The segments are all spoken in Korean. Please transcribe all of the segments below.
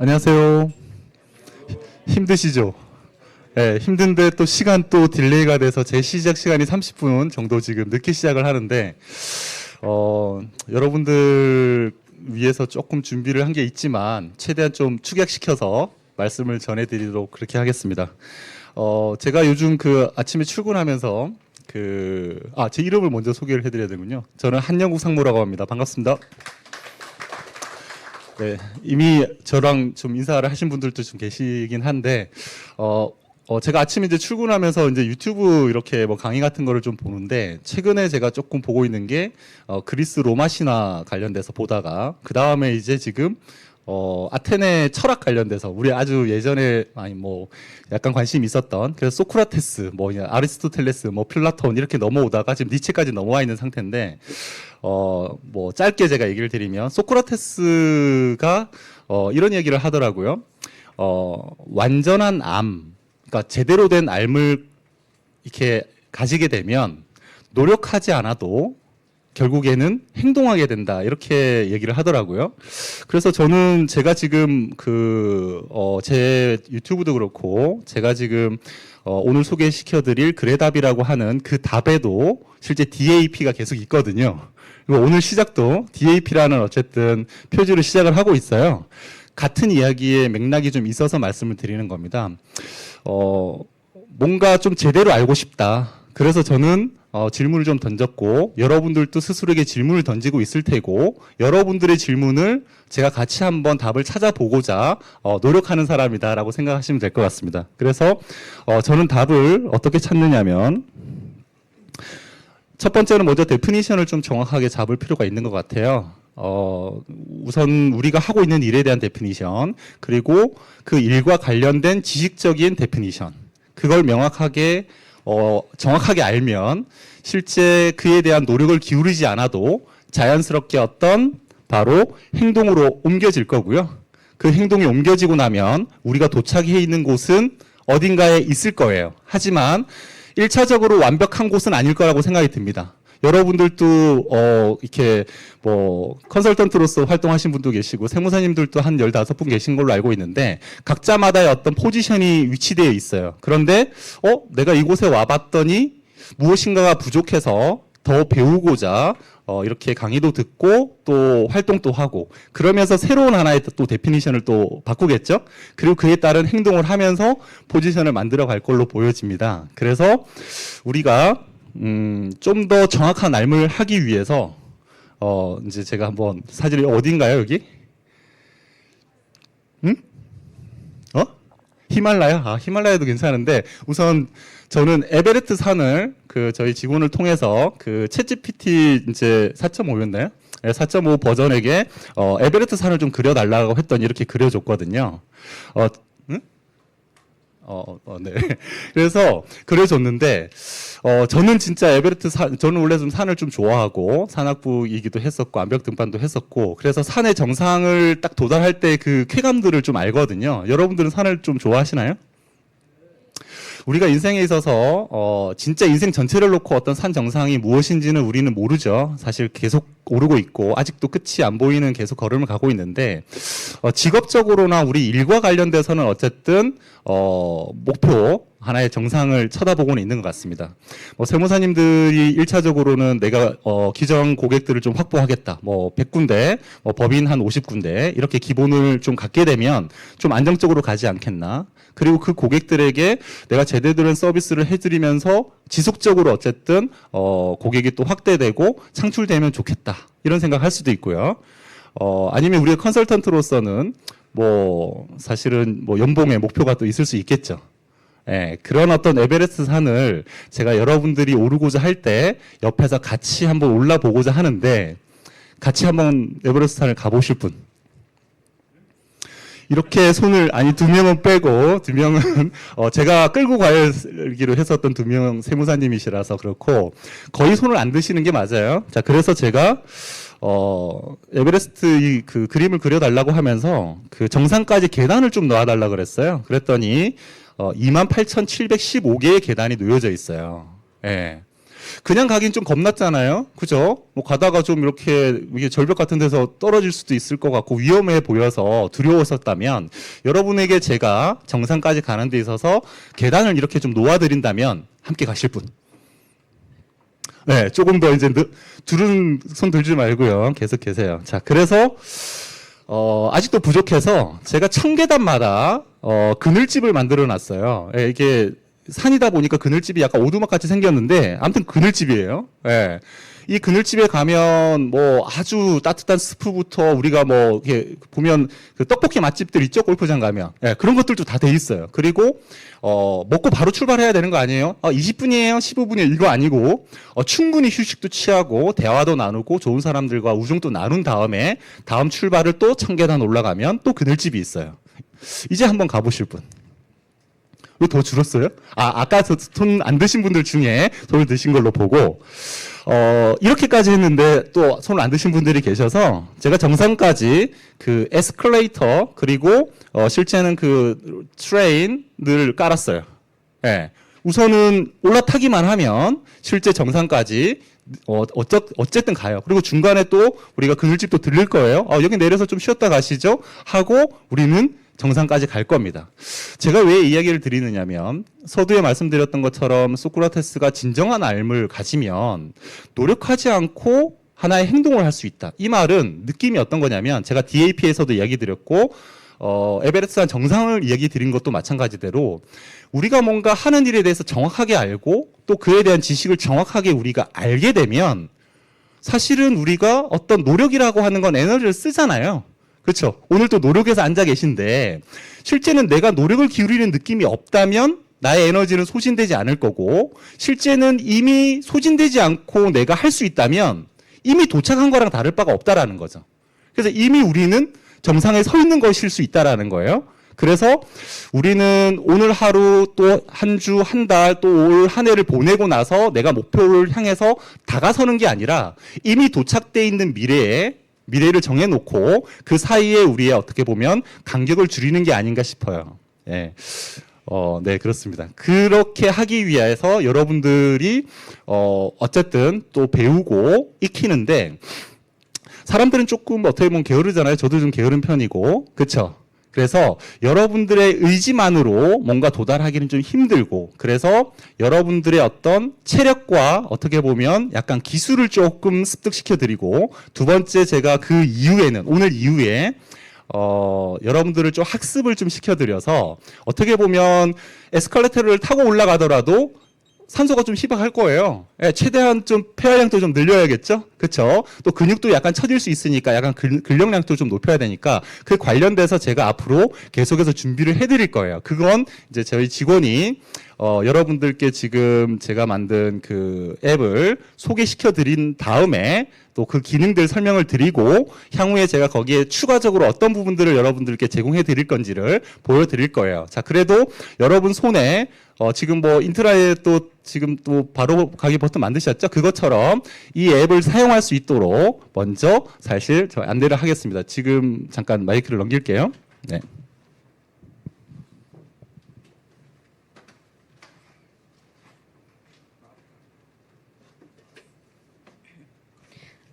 안녕하세요. 힘드시죠? 네, 힘든데 또 시간 또 딜레이가 돼서 제 시작 시간이 30분 정도 지금 늦게 시작을 하는데, 여러분들 위해서 조금 준비를 한 게 있지만, 최대한 좀 축약시켜서 말씀을 전해드리도록 그렇게 하겠습니다. 제가 요즘 아침에 출근하면서 제 이름을 먼저 소개를 해드려야 되군요. 저는 한영국 상무라고 합니다. 반갑습니다. 네, 이미 저랑 좀 인사를 하신 분들도 좀 계시긴 한데, 제가 아침에 이제 출근하면서 이제 유튜브 이렇게 뭐 강의 같은 거를 좀 보는데, 최근에 제가 조금 보고 있는 게, 그리스 로마 신화 관련돼서 보다가, 그 다음에 이제 지금, 아테네 철학 관련돼서 우리 아주 예전에 약간 관심이 있었던 그래서 소크라테스, 아리스토텔레스, 플라톤 이렇게 넘어오다가 지금 니체까지 넘어와 있는 상태인데 짧게 제가 얘기를 드리면 소크라테스가 이런 얘기를 하더라고요. 완전한 그러니까 제대로 된 암을 이렇게 가지게 되면 노력하지 않아도 결국에는 행동하게 된다 이렇게 얘기를 하더라고요. 그래서 저는 제가 지금 제 유튜브도 그렇고 제가 지금 오늘 소개시켜드릴 그래답이라고 하는 그 답에도 실제 DAP가 계속 있거든요. 그리고 오늘 시작도 DAP라는 어쨌든 표지로 시작을 하고 있어요. 같은 이야기의 맥락이 좀 있어서 말씀을 드리는 겁니다. 뭔가 좀 제대로 알고 싶다. 그래서 저는 질문을 좀 던졌고 여러분들도 스스로에게 질문을 던지고 있을 테고 여러분들의 질문을 제가 같이 한번 답을 찾아보고자 노력하는 사람이다라고 생각하시면 될 것 같습니다. 그래서 저는 답을 어떻게 찾느냐면 첫 번째는 먼저 데피니션을 좀 정확하게 잡을 필요가 있는 것 같아요. 우선 우리가 하고 있는 일에 대한 데피니션 그리고 그 일과 관련된 지식적인 데피니션 그걸 명확하게 정확하게 알면 실제 그에 대한 노력을 기울이지 않아도 자연스럽게 바로 행동으로 옮겨질 거고요. 그 행동이 옮겨지고 나면 우리가 도착해 있는 곳은 어딘가에 있을 거예요. 하지만 1차적으로 완벽한 곳은 아닐 거라고 생각이 듭니다. 여러분들도 이렇게 컨설턴트로서 활동하신 분도 계시고 세무사님들도 한 15분 계신 걸로 알고 있는데 각자마다의 어떤 포지션이 위치되어 있어요. 그런데 내가 이곳에 와봤더니 무엇인가가 부족해서 더 배우고자 이렇게 강의도 듣고 또 활동도 하고 그러면서 새로운 하나의 또 데피니션을 또 바꾸겠죠. 그리고 그에 따른 행동을 하면서 포지션을 만들어 갈 걸로 보여집니다. 그래서 우리가 좀 더 정확한 알을 하기 위해서 이제 제가 한번 사진이 어딘가요 여기? 응? 히말라야? 히말라야도 괜찮은데 우선 저는 에베레스트 산을 저희 직원을 통해서 챗GPT 이제 4.5였나요? 4.5 버전에게 에베레스트 산을 좀 그려달라고 했더니 이렇게 그려줬거든요. 네. 그래서 그려줬는데, 저는 진짜 저는 원래 좀 산을 좀 좋아하고, 산악부이기도 했었고, 암벽 등반도 했었고, 그래서 산의 정상을 딱 도달할 때 그 쾌감들을 좀 알거든요. 여러분들은 산을 좀 좋아하시나요? 우리가 인생에 있어서 진짜 인생 전체를 놓고 어떤 산 정상이 무엇인지는 우리는 모르죠. 사실 계속 오르고 있고 아직도 끝이 안 보이는 계속 걸음을 가고 있는데 직업적으로나 우리 일과 관련돼서는 어쨌든 목표 하나의 정상을 쳐다보고는 있는 것 같습니다. 세무사님들이 1차적으로는 내가 기정 고객들을 좀 확보하겠다. 100군데, 법인 한 50군데 이렇게 기본을 좀 갖게 되면 좀 안정적으로 가지 않겠나. 그리고 그 고객들에게 내가 제대로 된 서비스를 해드리면서 지속적으로 어쨌든 고객이 또 확대되고 창출되면 좋겠다. 이런 생각할 수도 있고요. 아니면 우리가 컨설턴트로서는 사실은 연봉의 목표가 또 있을 수 있겠죠. 예, 그런 어떤 에베레스트 산을 제가 여러분들이 오르고자 할 때 옆에서 같이 한번 올라보고자 하는데 같이 한번 에베레스트 산을 가보실 분. 이렇게 손을 두 명은 빼고 두 명은 제가 끌고 가기로 했었던 두 명 세무사님이시라서 그렇고 거의 손을 안 드시는 게 맞아요. 자, 그래서 제가 에베레스트 그림을 그려달라고 하면서 그 정상까지 계단을 좀 넣어달라 그랬어요. 그랬더니 28,715개의 계단이 놓여져 있어요. 예. 그냥 가긴 좀 겁났잖아요. 그죠? 뭐 가다가 좀 이렇게 이게 절벽 같은 데서 떨어질 수도 있을 것 같고 위험해 보여서 두려웠었다면 여러분에게 제가 정상까지 가는 데 있어서 계단을 이렇게 좀 놓아드린다면 함께 가실 분. 네, 조금 더 이제 둘은 손 들지 말고요. 계속 계세요. 자, 그래서 아직도 부족해서 제가 1000계단마다 그늘집을 만들어 놨어요. 예, 이게 산이다 보니까 그늘집이 약간 오두막 같이 생겼는데 아무튼 그늘집이에요. 예. 이 그늘집에 가면 뭐 아주 따뜻한 스프부터 우리가 뭐 이렇게 보면 그 떡볶이 맛집들 있죠, 골프장 가면. 예, 그런 것들도 다 돼 있어요. 그리고 먹고 바로 출발해야 되는 거 아니에요? 20분이에요, 15분이에요, 이거 아니고 충분히 휴식도 취하고 대화도 나누고 좋은 사람들과 우정도 나눈 다음에 다음 출발을 또 1000계단 올라가면 또 그늘집이 있어요. 이제 한번 가보실 분. 왜 더 줄었어요? 아까 손 안 드신 분들 중에 손을 드신 걸로 보고, 이렇게까지 했는데 또 손을 안 드신 분들이 계셔서 제가 정상까지 그 에스컬레이터 그리고 실제는 그 트레인을 깔았어요. 예. 우선은 올라타기만 하면 실제 정상까지 어쨌든 가요. 그리고 중간에 또 우리가 그늘집도 들릴 거예요. 여기 내려서 좀 쉬었다 가시죠 하고 우리는 정상까지 갈 겁니다. 제가 왜 이 이야기를 드리느냐면 서두에 말씀드렸던 것처럼 소크라테스가 진정한 삶을 가지면 노력하지 않고 하나의 행동을 할 수 있다. 이 말은 느낌이 어떤 거냐면 제가 DAP에서도 이야기 드렸고 에베레스트 산 정상을 이야기 드린 것도 마찬가지대로 우리가 뭔가 하는 일에 대해서 정확하게 알고 또 그에 대한 지식을 정확하게 우리가 알게 되면 사실은 우리가 어떤 노력이라고 하는 건 에너지를 쓰잖아요. 그렇죠. 오늘 또 노력해서 앉아 계신데 실제는 내가 노력을 기울이는 느낌이 없다면 나의 에너지는 소진되지 않을 거고 실제는 이미 소진되지 않고 내가 할 수 있다면 이미 도착한 거랑 다를 바가 없다라는 거죠. 그래서 이미 우리는 정상에 서 있는 것일 수 있다라는 거예요. 그래서 우리는 오늘 하루 또 한 주, 한 달, 또 올 한 해를 보내고 나서 내가 목표를 향해서 다가서는 게 아니라 이미 도착돼 있는 미래를 정해놓고 그 사이에 우리의 어떻게 보면 간격을 줄이는 게 아닌가 싶어요. 예. 네, 그렇습니다. 그렇게 하기 위해서 여러분들이, 어쨌든 또 배우고 익히는데, 사람들은 조금 어떻게 보면 게으르잖아요. 저도 좀 게으른 편이고. 그쵸? 그래서 여러분들의 의지만으로 뭔가 도달하기는 좀 힘들고 그래서 여러분들의 어떤 체력과 어떻게 보면 약간 기술을 조금 습득시켜 드리고 두 번째 제가 그 이후에는 오늘 이후에 여러분들을 좀 학습을 좀 시켜드려서 어떻게 보면 에스컬레이터를 타고 올라가더라도 산소가 좀 희박할 거예요. 예, 최대한 좀 폐활량도 좀 늘려야겠죠? 그쵸? 또 근육도 약간 처질 수 있으니까 약간 근력량도 좀 높여야 되니까 그 관련돼서 제가 앞으로 계속해서 준비를 해드릴 거예요. 그건 이제 저희 직원이 여러분들께 지금 제가 만든 그 앱을 소개시켜 드린 다음에 또 그 기능들 설명을 드리고 향후에 제가 거기에 추가적으로 어떤 부분들을 여러분들께 제공해 드릴 건지를 보여드릴 거예요. 자, 그래도 여러분 손에 지금 뭐 인트라에 또 지금 또 바로 가기 버튼 만드셨죠? 그것처럼 이 앱을 사용할 수 있도록 먼저 사실 저 안내를 하겠습니다. 지금 잠깐 마이크를 넘길게요. 네.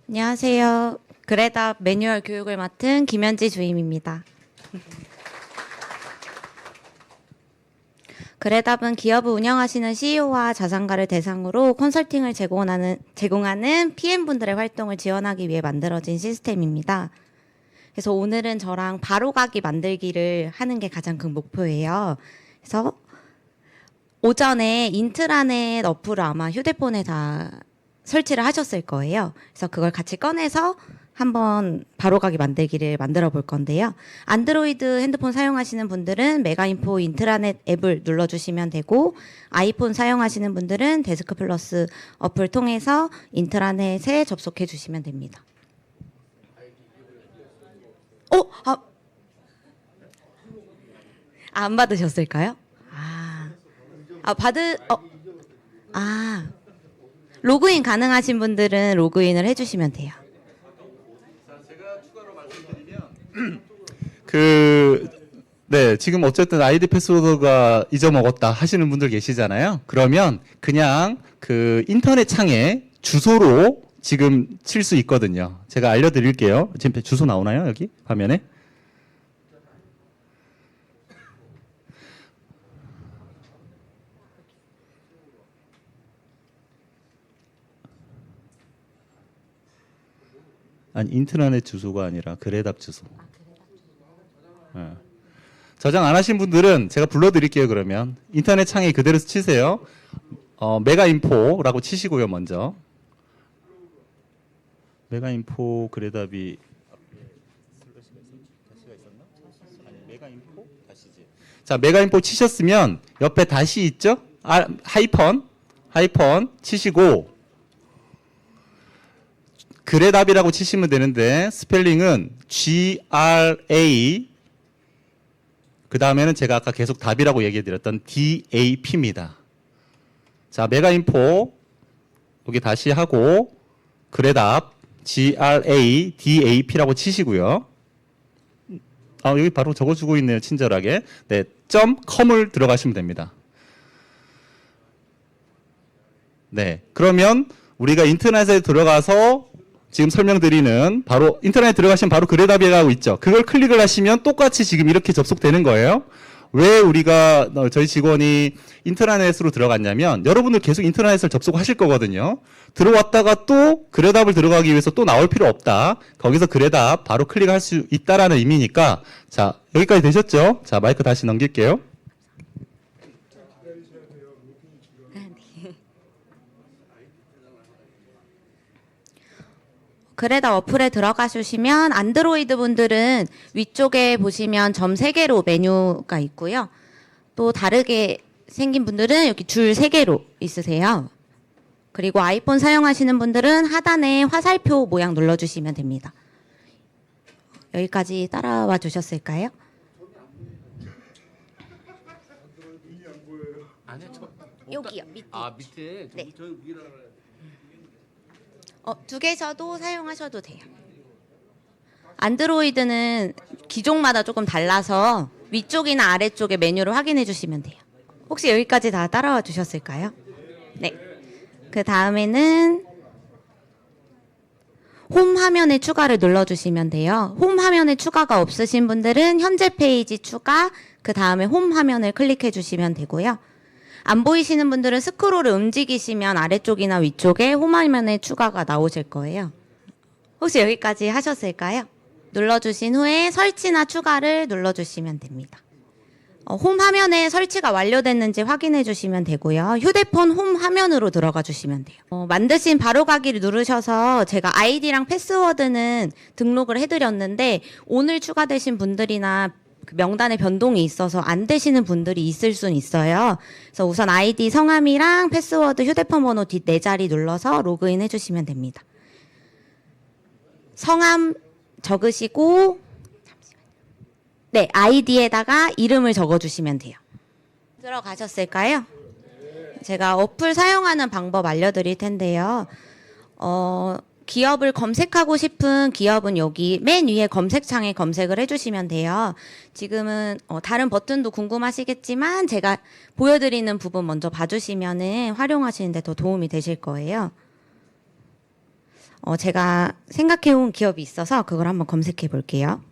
안녕하세요. 그레답 매뉴얼 교육을 맡은 김현지 주임입니다. 그레답은 기업을 운영하시는 CEO와 자산가를 대상으로 컨설팅을 제공하는 PM분들의 활동을 지원하기 위해 만들어진 시스템입니다. 그래서 오늘은 저랑 바로가기 만들기를 하는 게 가장 큰 목표예요. 그래서 오전에 인트라넷 어플을 아마 휴대폰에 다 설치를 하셨을 거예요. 그래서 그걸 같이 꺼내서 한번 바로가기 만들기를 만들어 볼 건데요. 안드로이드 핸드폰 사용하시는 분들은 메가인포 인트라넷 앱을 눌러주시면 되고 아이폰 사용하시는 분들은 데스크 플러스 어플 통해서 인트라넷에 접속해 주시면 됩니다. 안 받으셨을까요? 로그인 가능하신 분들은 로그인을 해주시면 돼요. 제가 추가로 말씀드리면 네, 지금 어쨌든 아이디 패스워드가 잊어먹었다 하시는 분들 계시잖아요. 그러면 그냥 그 인터넷 창에 주소로 지금 칠 수 있거든요. 제가 알려드릴게요. 지금 주소 나오나요? 여기 화면에? 아니, 인트라넷 주소가 아니라 그래답 주소. 예. 저장 안 하신 분들은 제가 불러드릴게요. 그러면 인터넷 창에 그대로 치세요. 메가인포라고 치시고요. 먼저 메가인포 그래답이 메가인포 다시지. 자, 메가인포 치셨으면 옆에 다시 있죠? 하이펀 치시고 그래답이라고 치시면 되는데 스펠링은 GRA 그 다음에는 제가 아까 계속 답이라고 얘기해 드렸던 DAP입니다. 자, 메가인포 여기 다시 하고 그래답 GRA DAP라고 치시고요. 여기 바로 적어주고 있네요. 친절하게. 네, .com을 들어가시면 됩니다. 네, 그러면 우리가 인터넷에 들어가서 지금 설명드리는 바로 인터넷에 들어가시면 바로 그래답이라고 있죠. 그걸 클릭을 하시면 똑같이 지금 이렇게 접속되는 거예요. 왜 우리가 저희 직원이 인트라넷으로 들어갔냐면 여러분들 계속 인트라넷을 접속하실 거거든요. 들어왔다가 또 그래답을 들어가기 위해서 또 나올 필요 없다. 거기서 그래답 바로 클릭할 수 있다라는 의미니까 자, 여기까지 되셨죠? 자, 마이크 다시 넘길게요. 그래답 어플에 들어가 주시면 안드로이드 분들은 위쪽에 보시면 점 3개로 메뉴가 있고요. 또 다르게 생긴 분들은 여기 줄 3개로 있으세요. 그리고 아이폰 사용하시는 분들은 하단에 화살표 모양 눌러주시면 됩니다. 여기까지 따라와 주셨을까요? 여기요, 밑에. 밑에 네. 저 위로 두 개셔도 사용하셔도 돼요. 안드로이드는 기종마다 조금 달라서 위쪽이나 아래쪽에 메뉴를 확인해 주시면 돼요. 혹시 여기까지 다 따라와 주셨을까요? 네. 그 다음에는 홈 화면에 추가를 눌러주시면 돼요. 홈 화면에 추가가 없으신 분들은 현재 페이지 추가, 그 다음에 홈 화면을 클릭해 주시면 되고요. 안 보이시는 분들은 스크롤을 움직이시면 아래쪽이나 위쪽에 홈 화면에 추가가 나오실 거예요. 혹시 여기까지 하셨을까요? 눌러주신 후에 설치나 추가를 눌러주시면 됩니다. 홈 화면에 설치가 완료됐는지 확인해 주시면 되고요. 휴대폰 홈 화면으로 들어가 주시면 돼요. 만드신 바로가기를 누르셔서 제가 아이디랑 패스워드는 등록을 해드렸는데 오늘 추가되신 분들이나 그 명단에 변동이 있어서 안 되시는 분들이 있을 수는 있어요. 그래서 우선 아이디 성함이랑 패스워드 휴대폰 번호 뒷 4자리 눌러서 로그인 해주시면 됩니다. 성함 적으시고 네, 아이디에다가 이름을 적어주시면 돼요. 들어가셨을까요? 제가 어플 사용하는 방법 알려드릴 텐데요. 기업을 검색하고 싶은 기업은 여기 맨 위에 검색창에 검색을 해주시면 돼요. 지금은 다른 버튼도 궁금하시겠지만 제가 보여드리는 부분 먼저 봐주시면 활용하시는데 더 도움이 되실 거예요. 제가 생각해온 기업이 있어서 그걸 한번 검색해 볼게요.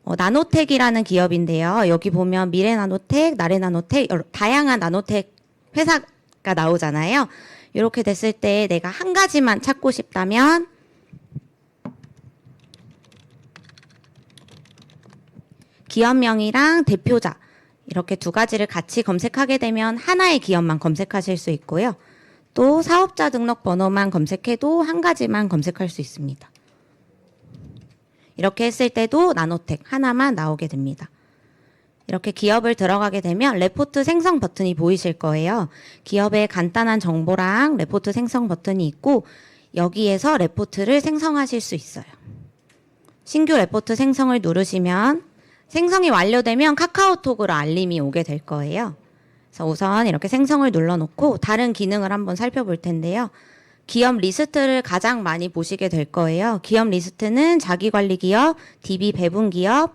나노텍이라는 기업인데요. 여기 보면 미래나노텍, 나래나노텍, 다양한 나노텍 회사가 나오잖아요. 이렇게 됐을 때 내가 한 가지만 찾고 싶다면 기업명이랑 대표자 이렇게 두 가지를 같이 검색하게 되면 하나의 기업만 검색하실 수 있고요. 또 사업자 등록 번호만 검색해도 한 가지만 검색할 수 있습니다. 이렇게 했을 때도 나노텍 하나만 나오게 됩니다. 이렇게 기업을 들어가게 되면 레포트 생성 버튼이 보이실 거예요. 기업의 간단한 정보랑 레포트 생성 버튼이 있고 여기에서 레포트를 생성하실 수 있어요. 신규 레포트 생성을 누르시면 생성이 완료되면 카카오톡으로 알림이 오게 될 거예요. 그래서 우선 이렇게 생성을 눌러놓고 다른 기능을 한번 살펴볼 텐데요. 기업 리스트를 가장 많이 보시게 될 거예요. 기업 리스트는 자기관리기업, DB 배분기업,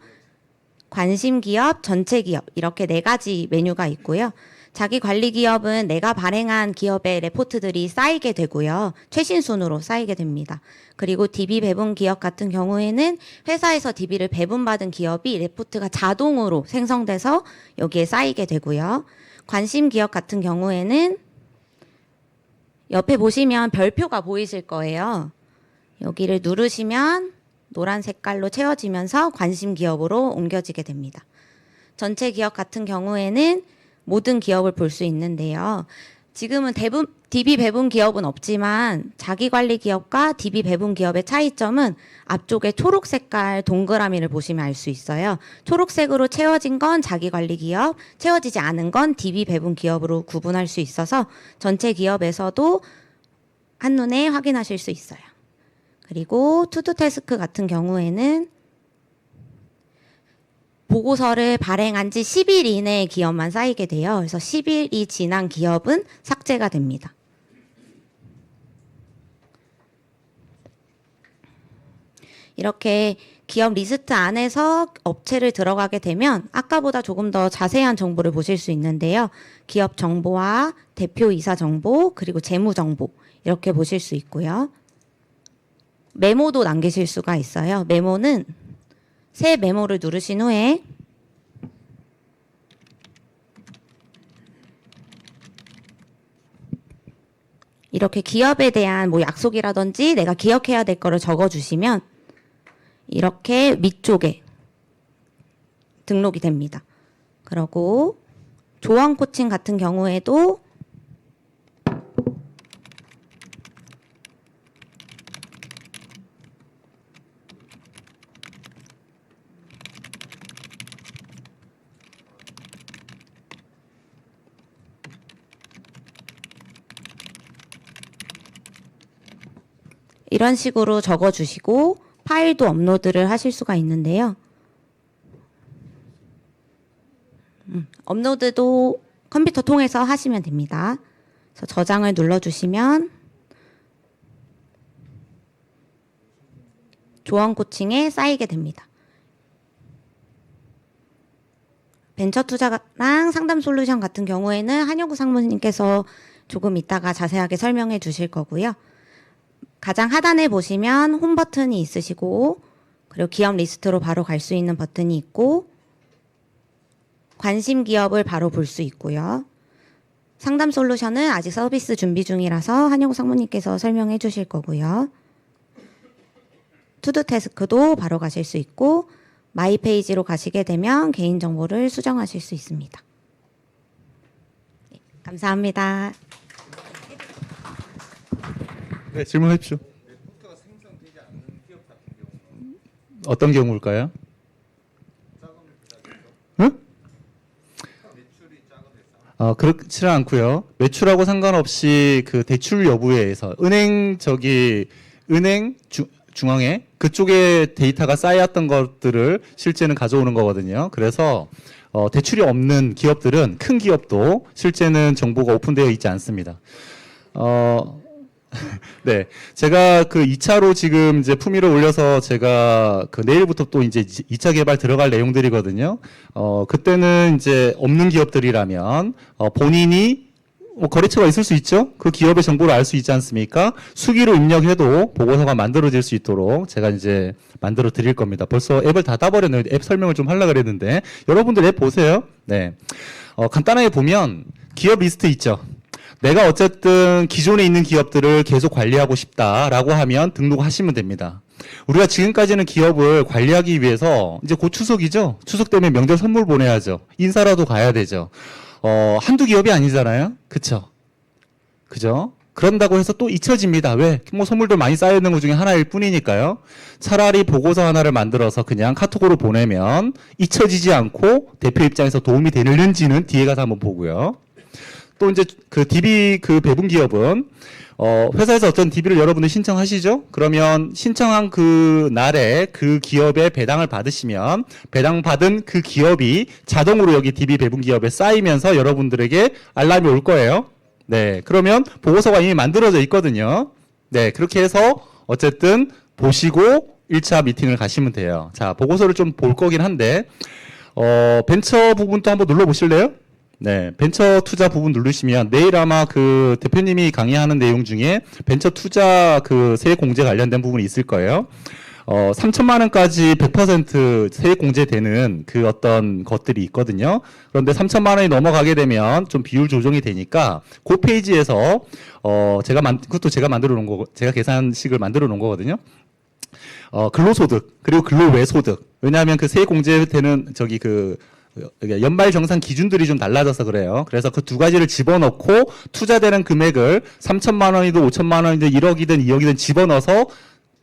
관심기업, 전체기업 이렇게 네 가지 메뉴가 있고요. 자기관리기업은 내가 발행한 기업의 레포트들이 쌓이게 되고요. 최신 순으로 쌓이게 됩니다. 그리고 DB 배분기업 같은 경우에는 회사에서 DB를 배분받은 기업이 레포트가 자동으로 생성돼서 여기에 쌓이게 되고요. 관심기업 같은 경우에는 옆에 보시면 별표가 보이실 거예요. 여기를 누르시면 노란 색깔로 채워지면서 관심 기업으로 옮겨지게 됩니다. 전체 기업 같은 경우에는 모든 기업을 볼 수 있는데요. 지금은 DB 배분 기업은 없지만 자기관리 기업과 DB 배분 기업의 차이점은 앞쪽에 초록 색깔 동그라미를 보시면 알 수 있어요. 초록색으로 채워진 건 자기관리 기업, 채워지지 않은 건 DB 배분 기업으로 구분할 수 있어서 전체 기업에서도 한눈에 확인하실 수 있어요. 그리고 투두 태스크 같은 경우에는 보고서를 발행한 지 10일 이내의 기업만 쌓이게 돼요. 그래서 10일이 지난 기업은 삭제가 됩니다. 이렇게 기업 리스트 안에서 업체를 들어가게 되면 아까보다 조금 더 자세한 정보를 보실 수 있는데요. 기업 정보와 대표이사 정보, 그리고 재무 정보 이렇게 보실 수 있고요. 메모도 남기실 수가 있어요. 메모는 새 메모를 누르신 후에 이렇게 기업에 대한 뭐 약속이라든지 내가 기억해야 될 거를 적어주시면 이렇게 위쪽에 등록이 됩니다. 그리고 조언 코칭 같은 경우에도 이런 식으로 적어주시고 파일도 업로드를 하실 수가 있는데요. 업로드도 컴퓨터 통해서 하시면 됩니다. 그래서 저장을 눌러주시면 조언 코칭에 쌓이게 됩니다. 벤처 투자랑 상담 솔루션 같은 경우에는 한효구 상무님께서 조금 이따가 자세하게 설명해 주실 거고요. 가장 하단에 보시면 홈 버튼이 있으시고 그리고 기업 리스트로 바로 갈 수 있는 버튼이 있고 관심 기업을 바로 볼 수 있고요. 상담 솔루션은 아직 서비스 준비 중이라서 한효구 상무님께서 설명해 주실 거고요. 투두 태스크도 바로 가실 수 있고 마이 페이지로 가시게 되면 개인정보를 수정하실 수 있습니다. 네, 감사합니다. 네, 질문해 주십시오. 어떤 경우일까요? 응? 그렇지는 않고요. 매출하고 상관없이 그 대출 여부에 의해서 은행 중앙에 그쪽에 데이터가 쌓였던 것들을 실제는 가져오는 거거든요. 그래서 대출이 없는 기업들은 큰 기업도 실제는 정보가 오픈되어 있지 않습니다. 네. 제가 그 2차로 지금 이제 품위를 올려서 제가 그 내일부터 또 이제 2차 개발 들어갈 내용들이거든요. 그때는 이제 없는 기업들이라면, 본인이 뭐 거래처가 있을 수 있죠? 그 기업의 정보를 알 수 있지 않습니까? 수기로 입력해도 보고서가 만들어질 수 있도록 제가 이제 만들어 드릴 겁니다. 벌써 앱을 닫아버렸네요. 앱 설명을 좀 하려고 그랬는데. 여러분들 앱 보세요. 네. 간단하게 보면 기업 리스트 있죠? 내가 어쨌든 기존에 있는 기업들을 계속 관리하고 싶다라고 하면 등록하시면 됩니다. 우리가 지금까지는 기업을 관리하기 위해서 이제 곧 추석이죠? 추석 때문에 명절 선물 보내야죠. 인사라도 가야 되죠. 한두 기업이 아니잖아요? 그쵸? 그죠? 그런다고 해서 또 잊혀집니다. 왜? 뭐 선물들 많이 쌓여있는 것 중에 하나일 뿐이니까요. 차라리 보고서 하나를 만들어서 그냥 카톡으로 보내면 잊혀지지 않고 대표 입장에서 도움이 되는지는 뒤에 가서 한번 보고요. 또 이제 그 DB 그 배분 기업은 회사에서 어떤 DB를 여러분들 신청하시죠? 그러면 신청한 그 날에 그 기업의 배당을 받으시면 배당받은 그 기업이 자동으로 여기 DB 배분 기업에 쌓이면서 여러분들에게 알람이 올 거예요. 네. 그러면 보고서가 이미 만들어져 있거든요. 네, 그렇게 해서 어쨌든 보시고 1차 미팅을 가시면 돼요. 자, 보고서를 좀 볼 거긴 한데, 벤처 부분도 한번 눌러보실래요? 네, 벤처 투자 부분 누르시면 내일 아마 그 대표님이 강의하는 내용 중에 벤처 투자 그 세액 공제 관련된 부분이 있을 거예요. 3천만 원까지 100% 세액 공제되는 그 어떤 것들이 있거든요. 그런데 3천만 원이 넘어가게 되면 좀 비율 조정이 되니까 그 페이지에서 그것도 제가 만들어 놓은 거고 제가 계산식을 만들어 놓은 거거든요. 근로소득 그리고 근로외소득. 왜냐하면 그 세액 공제되는 연말 정산 기준들이 좀 달라져서 그래요. 그래서 그 두 가지를 집어넣고 투자되는 금액을 3천만 원이든 5천만 원이든 1억이든 2억이든 집어넣어서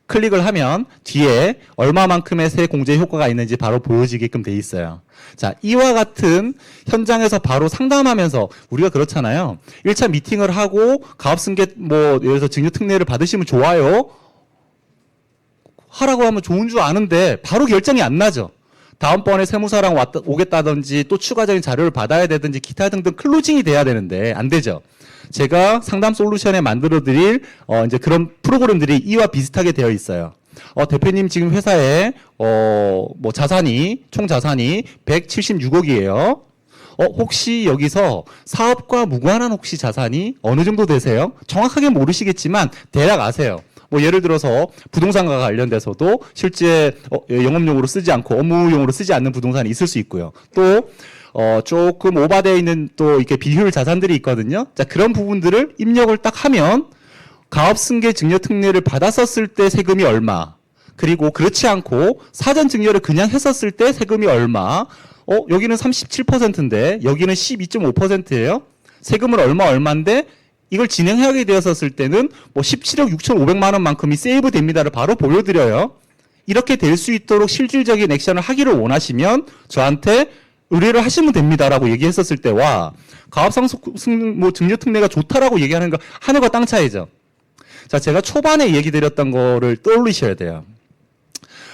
클릭을 하면 뒤에 얼마만큼의 세액 공제 효과가 있는지 바로 보여지게끔 돼 있어요. 자, 이와 같은 현장에서 바로 상담하면서 우리가 그렇잖아요. 1차 미팅을 하고 가압승계 예를 들어서 증여특례를 받으시면 좋아요. 하라고 하면 좋은 줄 아는데 바로 결정이 안 나죠. 다음번에 세무사랑 오겠다든지 또 추가적인 자료를 받아야 되든지 기타 등등 클로징이 돼야 되는데 안 되죠. 제가 상담 솔루션에 만들어드릴 이제 그런 프로그램들이 이와 비슷하게 되어 있어요. 대표님 지금 회사에 총 자산이 176억이에요. 혹시 여기서 사업과 무관한 혹시 자산이 어느 정도 되세요? 정확하게 모르시겠지만 대략 아세요. 예를 들어서 부동산과 관련돼서도 실제 영업용으로 쓰지 않고 업무용으로 쓰지 않는 부동산이 있을 수 있고요. 또 조금 오바되어 있는 또 이렇게 비효율 자산들이 있거든요. 자, 그런 부분들을 입력을 딱 하면 가압승계 증여특례를 받았었을 때 세금이 얼마, 그리고 그렇지 않고 사전 증여를 그냥 했었을 때 세금이 얼마, 여기는 37%인데 여기는 12.5%예요. 세금은 얼마인데 이걸 진행하게 되었었을 때는 17억 6,500만 원만큼이 세이브 됩니다를 바로 보여드려요. 이렇게 될 수 있도록 실질적인 액션을 하기를 원하시면 저한테 의뢰를 하시면 됩니다라고 얘기했었을 때와 증여특례가 좋다라고 얘기하는 거 하늘과 땅 차이죠. 자, 제가 초반에 얘기 드렸던 거를 떠올리셔야 돼요.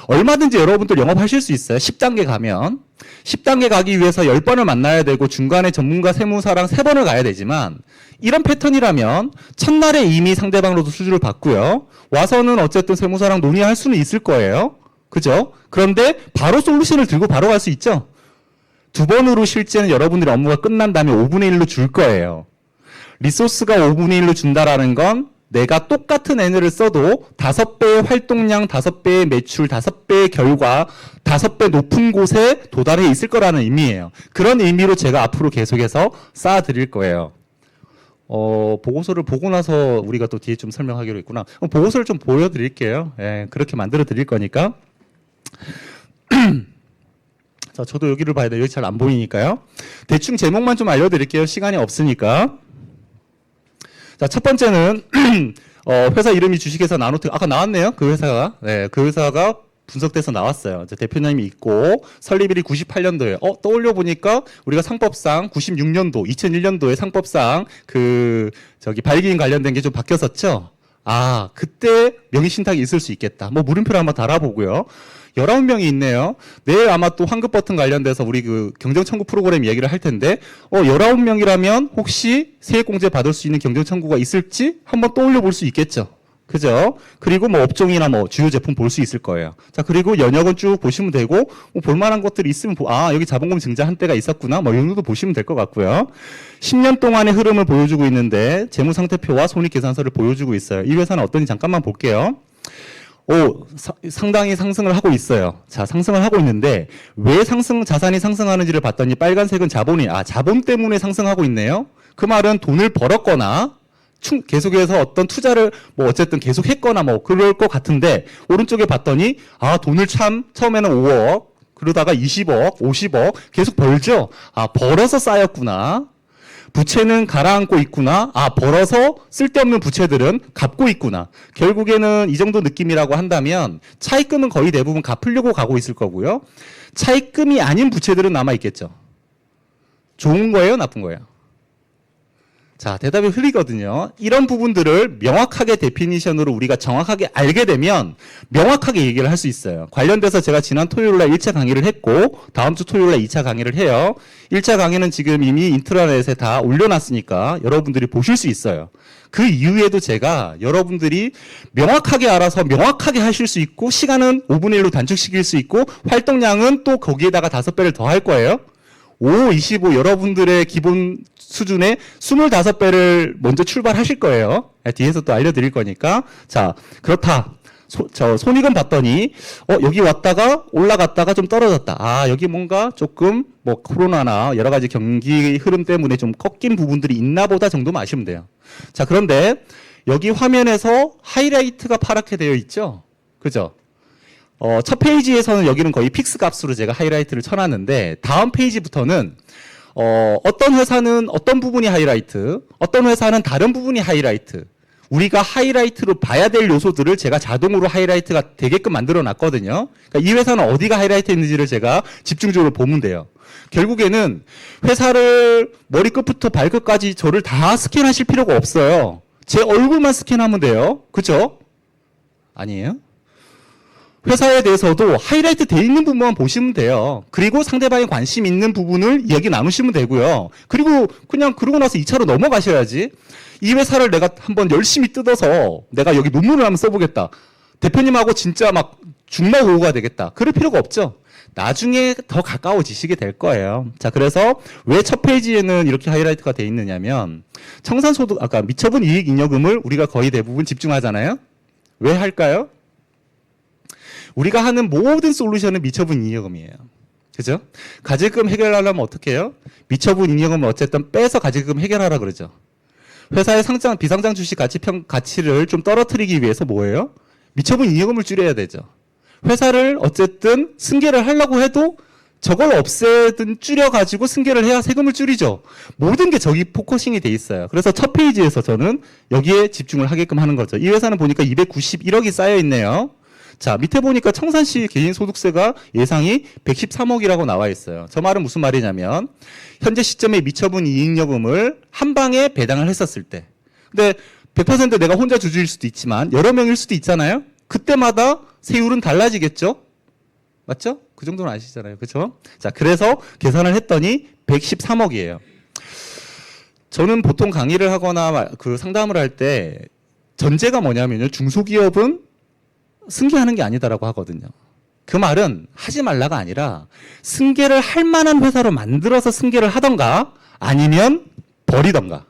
얼마든지 여러분들 영업하실 수 있어요. 10단계 가면. 10단계 가기 위해서 10번을 만나야 되고 중간에 전문가 세무사랑 3번을 가야 되지만 이런 패턴이라면 첫날에 이미 상대방으로도 수주를 받고요. 와서는 어쨌든 세무사랑 논의할 수는 있을 거예요. 그죠? 그런데 바로 솔루션을 들고 바로 갈 수 있죠. 두 번으로 실제는 여러분들의 업무가 끝난 다음에 5분의 1로 줄 거예요. 리소스가 5분의 1로 준다라는 건 내가 똑같은 N을 써도 5배의 활동량, 5배의 매출, 5배의 결과, 5배 높은 곳에 도달해 있을 거라는 의미예요. 그런 의미로 제가 앞으로 계속해서 쌓아드릴 거예요. 보고서를 보고 나서 우리가 또 뒤에 좀 설명하기로 했구나. 보고서를 좀 보여드릴게요. 예, 그렇게 만들어 드릴 거니까. 자, 저도 여기를 봐야 돼요. 여기 잘 안 보이니까요. 대충 제목만 좀 알려드릴게요. 시간이 없으니까. 자, 첫 번째는 회사 이름이 주식회사 나노텍. 아까 나왔네요. 그 회사가. 네, 그 회사가 분석돼서 나왔어요. 대표님이 있고 설립일이 98년도에 떠올려 보니까 우리가 상법상 96년도, 2001년도에 상법상 발기인 관련된 게 좀 바뀌었었죠. 아, 그때 명의신탁이 있을 수 있겠다. 물음표를 한번 달아보고요. 19명이 있네요. 내일 아마 또 환급 버튼 관련돼서 우리 경정 청구 프로그램 얘기를 할 텐데, 19명이라면 혹시 세액공제 받을 수 있는 경정 청구가 있을지 한번 떠올려 볼 수 있겠죠. 그죠? 그리고 업종이나 주요 제품 볼 수 있을 거예요. 자, 그리고 연역은 쭉 보시면 되고, 볼만한 것들이 있으면, 여기 자본금 증자 한때가 있었구나. 이 정도도 보시면 될 것 같고요. 10년 동안의 흐름을 보여주고 있는데, 재무상태표와 손익계산서를 보여주고 있어요. 이 회사는 어떤지 잠깐만 볼게요. 상당히 상승을 하고 있어요. 자, 상승을 하고 있는데, 왜 자산이 상승하는지를 봤더니 빨간색은 자본 때문에 상승하고 있네요. 그 말은 돈을 벌었거나, 계속해서 어떤 투자를 어쨌든 계속 했거나 그럴 것 같은데, 오른쪽에 봤더니, 돈을 처음에는 5억, 그러다가 20억, 50억, 계속 벌죠? 벌어서 쌓였구나. 부채는 가라앉고 있구나. 벌어서 쓸데없는 부채들은 갚고 있구나. 결국에는 이 정도 느낌이라고 한다면 차입금은 거의 대부분 갚으려고 가고 있을 거고요. 차입금이 아닌 부채들은 남아 있겠죠. 좋은 거예요, 나쁜 거예요? 자, 대답이 흐리거든요. 이런 부분들을 명확하게 데피니션으로 우리가 정확하게 알게 되면 명확하게 얘기를 할 수 있어요. 관련돼서 제가 지난 토요일 날 1차 강의를 했고 다음 주 토요일 날 2차 강의를 해요. 1차 강의는 지금 이미 인트라넷에 다 올려놨으니까 여러분들이 보실 수 있어요. 그 이후에도 제가 여러분들이 명확하게 알아서 명확하게 하실 수 있고 시간은 5분의 1로 단축시킬 수 있고 활동량은 또 거기에다가 5배를 더 할 거예요. 5, 25 여러분들의 기본 수준의 25배를 먼저 출발하실 거예요. 뒤에서 또 알려드릴 거니까. 자, 그렇다. 저 손익은 봤더니 여기 왔다가 올라갔다가 좀 떨어졌다. 아, 여기 뭔가 조금 뭐 코로나나 여러 가지 경기 흐름 때문에 좀 꺾인 부분들이 있나 보다 정도만 아시면 돼요. 자, 그런데 여기 화면에서 하이라이트가 파랗게 되어 있죠. 그죠? 첫 페이지에서는 여기는 거의 픽스 값으로 제가 하이라이트를 쳐놨는데 다음 페이지부터는 어떤 회사는 어떤 부분이 하이라이트, 어떤 회사는 다른 부분이 하이라이트. 우리가 하이라이트로 봐야 될 요소들을 제가 자동으로 하이라이트가 되게끔 만들어 놨거든요. 그러니까 이 회사는 어디가 하이라이트했는지를 제가 집중적으로 보면 돼요. 결국에는 회사를 머리끝부터 발끝까지 저를 다 스캔하실 필요가 없어요. 제 얼굴만 스캔하면 돼요. 그죠? 아니에요? 회사에 대해서도 하이라이트 돼 있는 부분만 보시면 돼요. 그리고 상대방이 관심 있는 부분을 이야기 나누시면 되고요. 그리고 그냥 그러고 나서 2차로 넘어가셔야지. 이 회사를 내가 한번 열심히 뜯어서 내가 여기 논문을 한번 써보겠다. 대표님하고 진짜 막 중마고우가 되겠다. 그럴 필요가 없죠. 나중에 더 가까워지시게 될 거예요. 자, 그래서 왜 첫 페이지에는 이렇게 하이라이트가 돼 있느냐면 청산소득, 아까 미처분 이익 잉여금을 우리가 거의 대부분 집중하잖아요. 왜 할까요? 우리가 하는 모든 솔루션은 미처분 잉여금이에요. 그죠? 가질금 해결하려면 어떻게 해요? 미처분 잉여금을 어쨌든 빼서 가질금 해결하라 그러죠. 회사의 상장, 비상장 주식 가치를 좀 떨어뜨리기 위해서 뭐예요? 미처분 잉여금을 줄여야 되죠. 회사를 어쨌든 승계를 하려고 해도 저걸 없애든 줄여가지고 승계를 해야 세금을 줄이죠. 모든 게 저기 포커싱이 돼 있어요. 그래서 첫 페이지에서 저는 여기에 집중을 하게끔 하는 거죠. 이 회사는 보니까 291억이 쌓여 있네요. 자, 밑에 보니까 청산시 개인소득세가 예상이 113억이라고 나와 있어요. 저 말은 무슨 말이냐면 현재 시점에 미처분 이익여금을 한 방에 배당을 했었을 때, 근데 100% 내가 혼자 주주일 수도 있지만 여러 명일 수도 있잖아요. 그때마다 세율은 달라지겠죠? 맞죠? 그 정도는 아시잖아요. 그렇죠? 자, 그래서 계산을 했더니 113억이에요. 저는 보통 강의를 하거나 그 상담을 할 때 전제가 뭐냐면요. 중소기업은 승계하는 게 아니다라고 하거든요. 그 말은 하지 말라가 아니라 승계를 할 만한 회사로 만들어서 승계를 하던가 아니면 버리던가.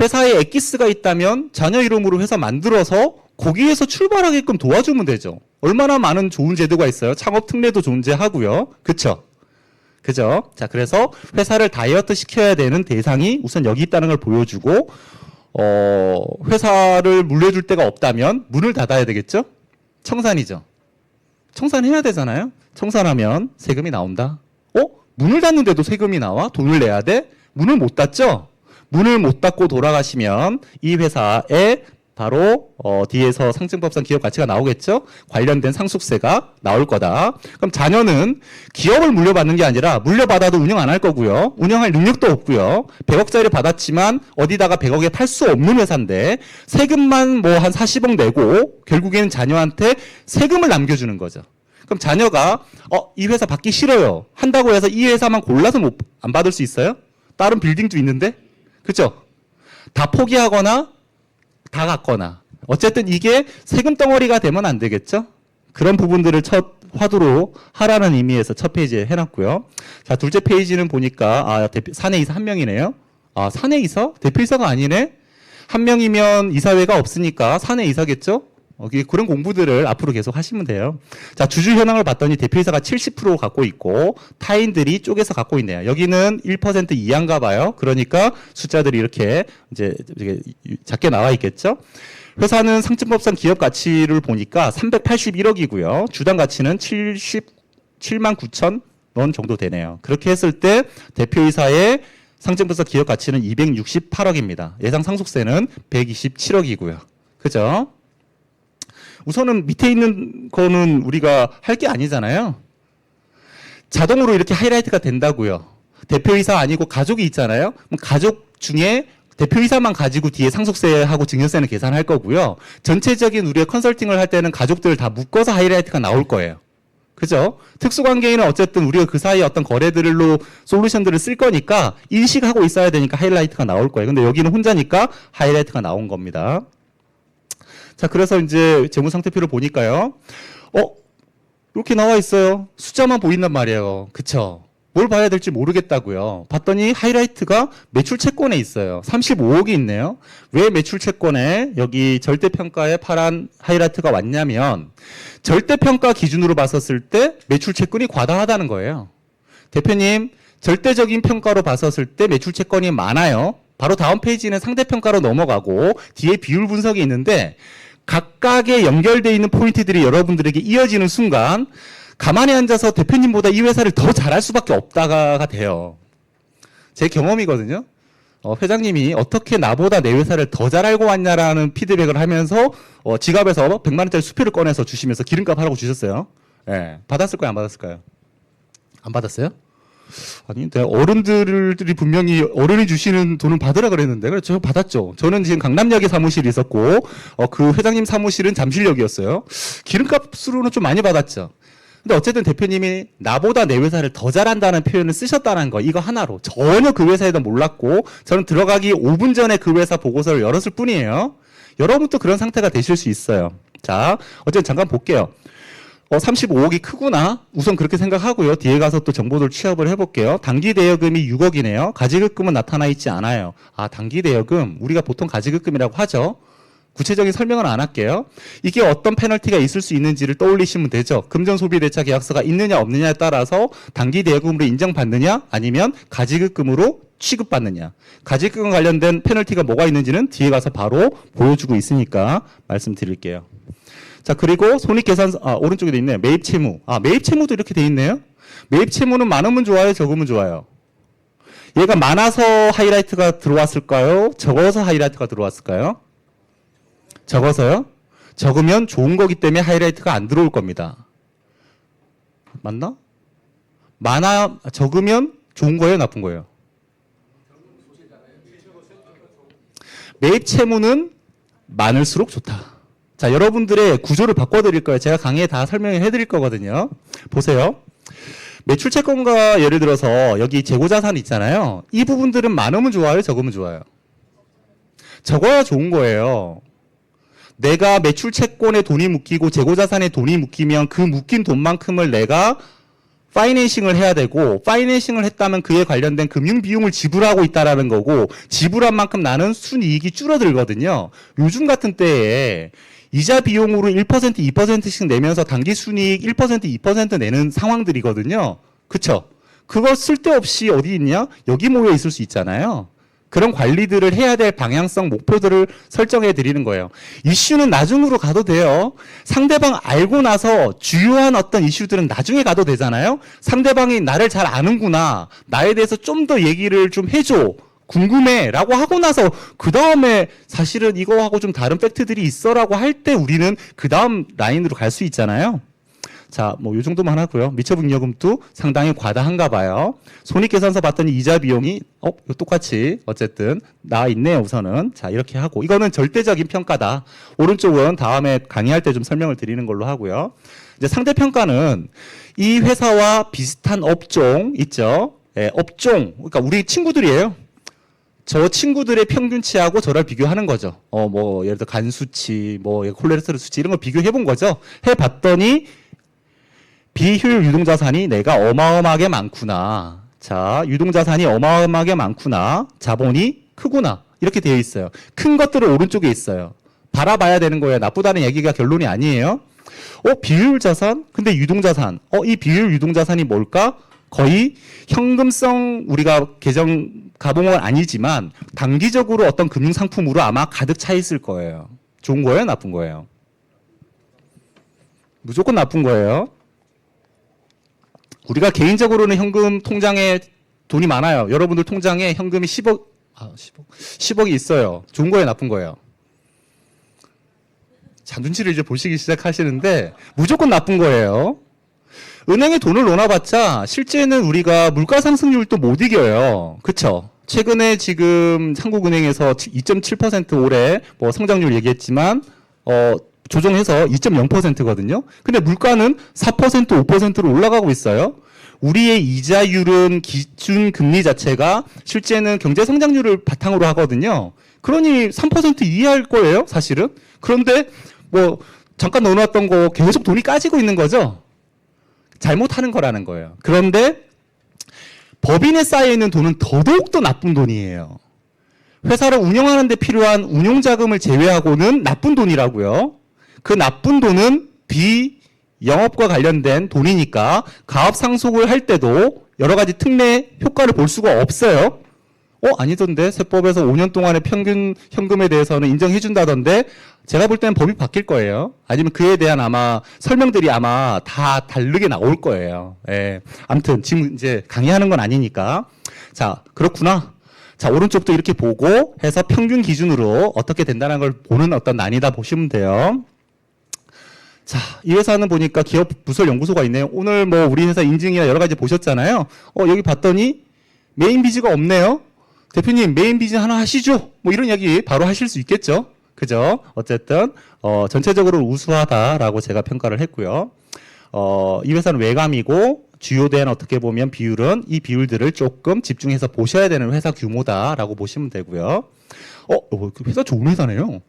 회사에 엑기스가 있다면 자녀 이름으로 회사 만들어서 거기에서 출발하게끔 도와주면 되죠. 얼마나 많은 좋은 제도가 있어요. 창업 특례도 존재하고요. 그쵸? 그죠? 자, 그래서 회사를 다이어트 시켜야 되는 대상이 우선 여기 있다는 걸 보여주고 회사를 물려줄 데가 없다면 문을 닫아야 되겠죠? 청산이죠. 청산해야 되잖아요. 청산하면 세금이 나온다. 문을 닫는데도 세금이 나와? 돈을 내야 돼? 문을 못 닫죠? 문을 못 닫고 돌아가시면 이 회사에 바로 뒤에서 상증법상 기업 가치가 나오겠죠? 관련된 상속세가 나올 거다. 그럼 자녀는 기업을 물려받는 게 아니라 물려받아도 운영 안 할 거고요. 운영할 능력도 없고요. 100억짜리 받았지만 어디다가 100억에 팔 수 없는 회사인데 세금만 뭐 한 40억 내고 결국에는 자녀한테 세금을 남겨주는 거죠. 그럼 자녀가 이 회사 받기 싫어요. 한다고 해서 이 회사만 골라서 안 받을 수 있어요? 다른 빌딩도 있는데? 그렇죠? 다 포기하거나 다 갖거나 어쨌든 이게 세금 덩어리가 되면 안 되겠죠? 그런 부분들을 첫 화두로 하라는 의미에서 첫 페이지에 해놨고요. 자, 둘째 페이지는 보니까 사내이사 한 명이네요. 사내이사? 대표이사가 아니네? 한 명이면 이사회가 없으니까 사내이사겠죠? 그런 공부들을 앞으로 계속 하시면 돼요. 자, 주주 현황을 봤더니 대표이사가 70% 갖고 있고 타인들이 쪼개서 갖고 있네요. 여기는 1% 이하인가 봐요. 그러니까 숫자들이 이렇게 이제 작게 나와 있겠죠. 회사는 상증법상 기업 가치를 보니까 381억이고요. 주당 가치는 77만 9천 원 정도 되네요. 그렇게 했을 때 대표이사의 상증법상 기업 가치는 268억입니다. 예상 상속세는 127억이고요. 그죠? 우선은 밑에 있는 거는 우리가 할 게 아니잖아요. 자동으로 이렇게 하이라이트가 된다고요. 대표이사 아니고 가족이 있잖아요. 그럼 가족 중에 대표이사만 가지고 뒤에 상속세하고 증여세는 계산할 거고요. 전체적인 우리가 컨설팅을 할 때는 가족들을 다 묶어서 하이라이트가 나올 거예요. 그죠? 특수관계인은 어쨌든 우리가 그 사이에 어떤 거래들로 솔루션들을 쓸 거니까 인식하고 있어야 되니까 하이라이트가 나올 거예요. 근데 여기는 혼자니까 하이라이트가 나온 겁니다. 자, 그래서 이제 재무상태표를 보니까요. 이렇게 나와 있어요. 숫자만 보인단 말이에요. 그쵸? 뭘 봐야 될지 모르겠다고요. 봤더니 하이라이트가 매출 채권에 있어요. 35억이 있네요. 왜 매출 채권에 여기 절대평가에 파란 하이라이트가 왔냐면 절대평가 기준으로 봤었을 때 매출 채권이 과다하다는 거예요. 대표님, 절대적인 평가로 봤었을 때 매출 채권이 많아요. 바로 다음 페이지는 상대평가로 넘어가고 뒤에 비율 분석이 있는데 각각의 연결되어 있는 포인트들이 여러분들에게 이어지는 순간 가만히 앉아서 대표님보다 이 회사를 더 잘할 수밖에 없다가 돼요. 제 경험이거든요. 회장님이 어떻게 나보다 내 회사를 더 잘 알고 왔냐라는 피드백을 하면서 지갑에서 100만 원짜리 수표를 꺼내서 주시면서 기름값 하라고 주셨어요. 예, 받았을까요? 안 받았을까요? 안 받았어요? 아니, 어른들이 분명히 어른이 주시는 돈은 받으라 그랬는데, 그래서 저 받았죠. 저는 지금 강남역에 사무실이 있었고, 그 회장님 사무실은 잠실역이었어요. 기름값으로는 좀 많이 받았죠. 근데 어쨌든 대표님이 나보다 내 회사를 더 잘한다는 표현을 쓰셨다는 거, 이거 하나로 전혀 그 회사에도 몰랐고 저는 들어가기 5분 전에 그 회사 보고서를 열었을 뿐이에요. 여러분도 그런 상태가 되실 수 있어요. 자, 어쨌든 잠깐 볼게요. 35억이 크구나. 우선 그렇게 생각하고요. 뒤에 가서 또 정보들 취합을 해볼게요. 단기 대여금이 6억이네요. 가지급금은 나타나 있지 않아요. 아, 단기 대여금 우리가 보통 가지급금이라고 하죠. 구체적인 설명은 안 할게요. 이게 어떤 페널티가 있을 수 있는지를 떠올리시면 되죠. 금전소비대차 계약서가 있느냐 없느냐에 따라서 단기 대여금으로 인정받느냐 아니면 가지급금으로 취급받느냐. 가지급금 관련된 페널티가 뭐가 있는지는 뒤에 가서 바로 보여주고 있으니까 말씀드릴게요. 자, 그리고 손익계산서, 오른쪽에 돼 있네요. 매입채무. 매입채무도 이렇게 돼 있네요. 매입채무는 많으면 좋아요, 적으면 좋아요? 얘가 많아서 하이라이트가 들어왔을까요? 적어서 하이라이트가 들어왔을까요? 적어서요? 적으면 좋은 거기 때문에 하이라이트가 안 들어올 겁니다. 맞나? 적으면 좋은 거예요, 나쁜 거예요? 매입 채무는 많을수록 좋다. 자, 여러분들의 구조를 바꿔드릴 거예요. 제가 강의에 다 설명해 드릴 거거든요. 보세요. 매출 채권과 예를 들어서 여기 재고자산 있잖아요. 이 부분들은 많으면 좋아요, 적으면 좋아요? 적어야 좋은 거예요. 내가 매출 채권에 돈이 묶이고 재고자산에 돈이 묶이면 그 묶인 돈만큼을 내가 파이낸싱을 해야 되고, 파이낸싱을 했다면 그에 관련된 금융 비용을 지불하고 있다라는 거고, 지불한 만큼 나는 순이익이 줄어들거든요. 요즘 같은 때에 이자 비용으로 1%, 2%씩 내면서 당기 순이익 1%, 2% 내는 상황들이거든요. 그쵸? 그거 쓸데없이 어디 있냐? 여기 모여 있을 수 있잖아요. 그런 관리들을 해야 될 방향성 목표들을 설정해 드리는 거예요. 이슈는 나중으로 가도 돼요. 상대방 알고 나서 주요한 어떤 이슈들은 나중에 가도 되잖아요. 상대방이 나를 잘 아는구나. 나에 대해서 좀 더 얘기를 좀 해줘. 궁금해. 라고 하고 나서 그 다음에 사실은 이거하고 좀 다른 팩트들이 있어 라고 할 때 우리는 그 다음 라인으로 갈 수 있잖아요. 자, 뭐, 요 정도만 하고요. 미처분여금도 상당히 과다한가 봐요. 손익계산서 봤더니 이자 비용이, 이거 똑같이, 어쨌든, 나와 있네요, 우선은. 자, 이렇게 하고. 이거는 절대적인 평가다. 오른쪽은 다음에 강의할 때 좀 설명을 드리는 걸로 하고요. 이제 상대평가는 이 회사와 비슷한 업종 있죠? 예, 업종. 그러니까 우리 친구들이에요. 저 친구들의 평균치하고 저를 비교하는 거죠. 뭐, 예를 들어 간 수치, 뭐, 콜레스테롤 수치 이런 걸 비교해 본 거죠. 해봤더니, 비효율 유동자산이 내가 어마어마하게 많구나. 자, 유동자산이 어마어마하게 많구나. 자본이 크구나. 이렇게 되어 있어요. 큰 것들은 오른쪽에 있어요. 바라봐야 되는 거예요. 나쁘다는 얘기가 결론이 아니에요. 비효율 자산? 근데 유동자산. 이 비효율 유동자산이 뭘까? 거의 현금성 우리가 계정 가봉은 아니지만 단기적으로 어떤 금융상품으로 아마 가득 차 있을 거예요. 좋은 거예요? 나쁜 거예요? 무조건 나쁜 거예요. 우리가 개인적으로는 현금 통장에 돈이 많아요. 여러분들 통장에 현금이 10억이 있어요. 좋은 거예요, 나쁜 거예요? 자, 눈치를 이제 보시기 시작하시는데 무조건 나쁜 거예요. 은행에 돈을 넣어봤자 실제는 우리가 물가 상승률도 못 이겨요. 그쵸? 최근에 지금 한국은행에서 2.7% 올해 뭐 성장률 얘기했지만 조정해서 2.0%거든요. 근데 물가는 4%, 5%로 올라가고 있어요. 우리의 이자율은 기준 금리 자체가 실제는 경제 성장률을 바탕으로 하거든요. 그러니 3% 이하일 거예요, 사실은. 그런데 뭐 잠깐 넣어놨던 거 계속 돈이 까지고 있는 거죠. 잘못하는 거라는 거예요. 그런데 법인에 쌓여있는 돈은 더더욱 더 나쁜 돈이에요. 회사를 운영하는 데 필요한 운용자금을 제외하고는 나쁜 돈이라고요. 그 나쁜 돈은 비영업과 관련된 돈이니까 가업 상속을 할 때도 여러 가지 특례 효과를 볼 수가 없어요. 아니던데 세법에서 5년 동안의 평균 현금에 대해서는 인정해 준다던데 제가 볼 때는 법이 바뀔 거예요. 아니면 그에 대한 아마 설명들이 아마 다 다르게 나올 거예요. 예. 아무튼 지금 이제 강의하는 건 아니니까. 자, 그렇구나. 자, 오른쪽도 이렇게 보고 해서 평균 기준으로 어떻게 된다는 걸 보는 어떤 난이다 보시면 돼요. 자, 이 회사는 보니까 기업 부설 연구소가 있네요. 오늘 뭐 우리 회사 인증이나 여러 가지 보셨잖아요. 여기 봤더니 메인 비즈가 없네요. 대표님 메인 비즈 하나 하시죠. 뭐 이런 이야기 바로 하실 수 있겠죠. 그죠? 어쨌든 전체적으로 우수하다라고 제가 평가를 했고요. 이 회사는 외감이고 주요된 어떻게 보면 비율은 이 비율들을 조금 집중해서 보셔야 되는 회사 규모다라고 보시면 되고요. 회사 좋은 회사네요.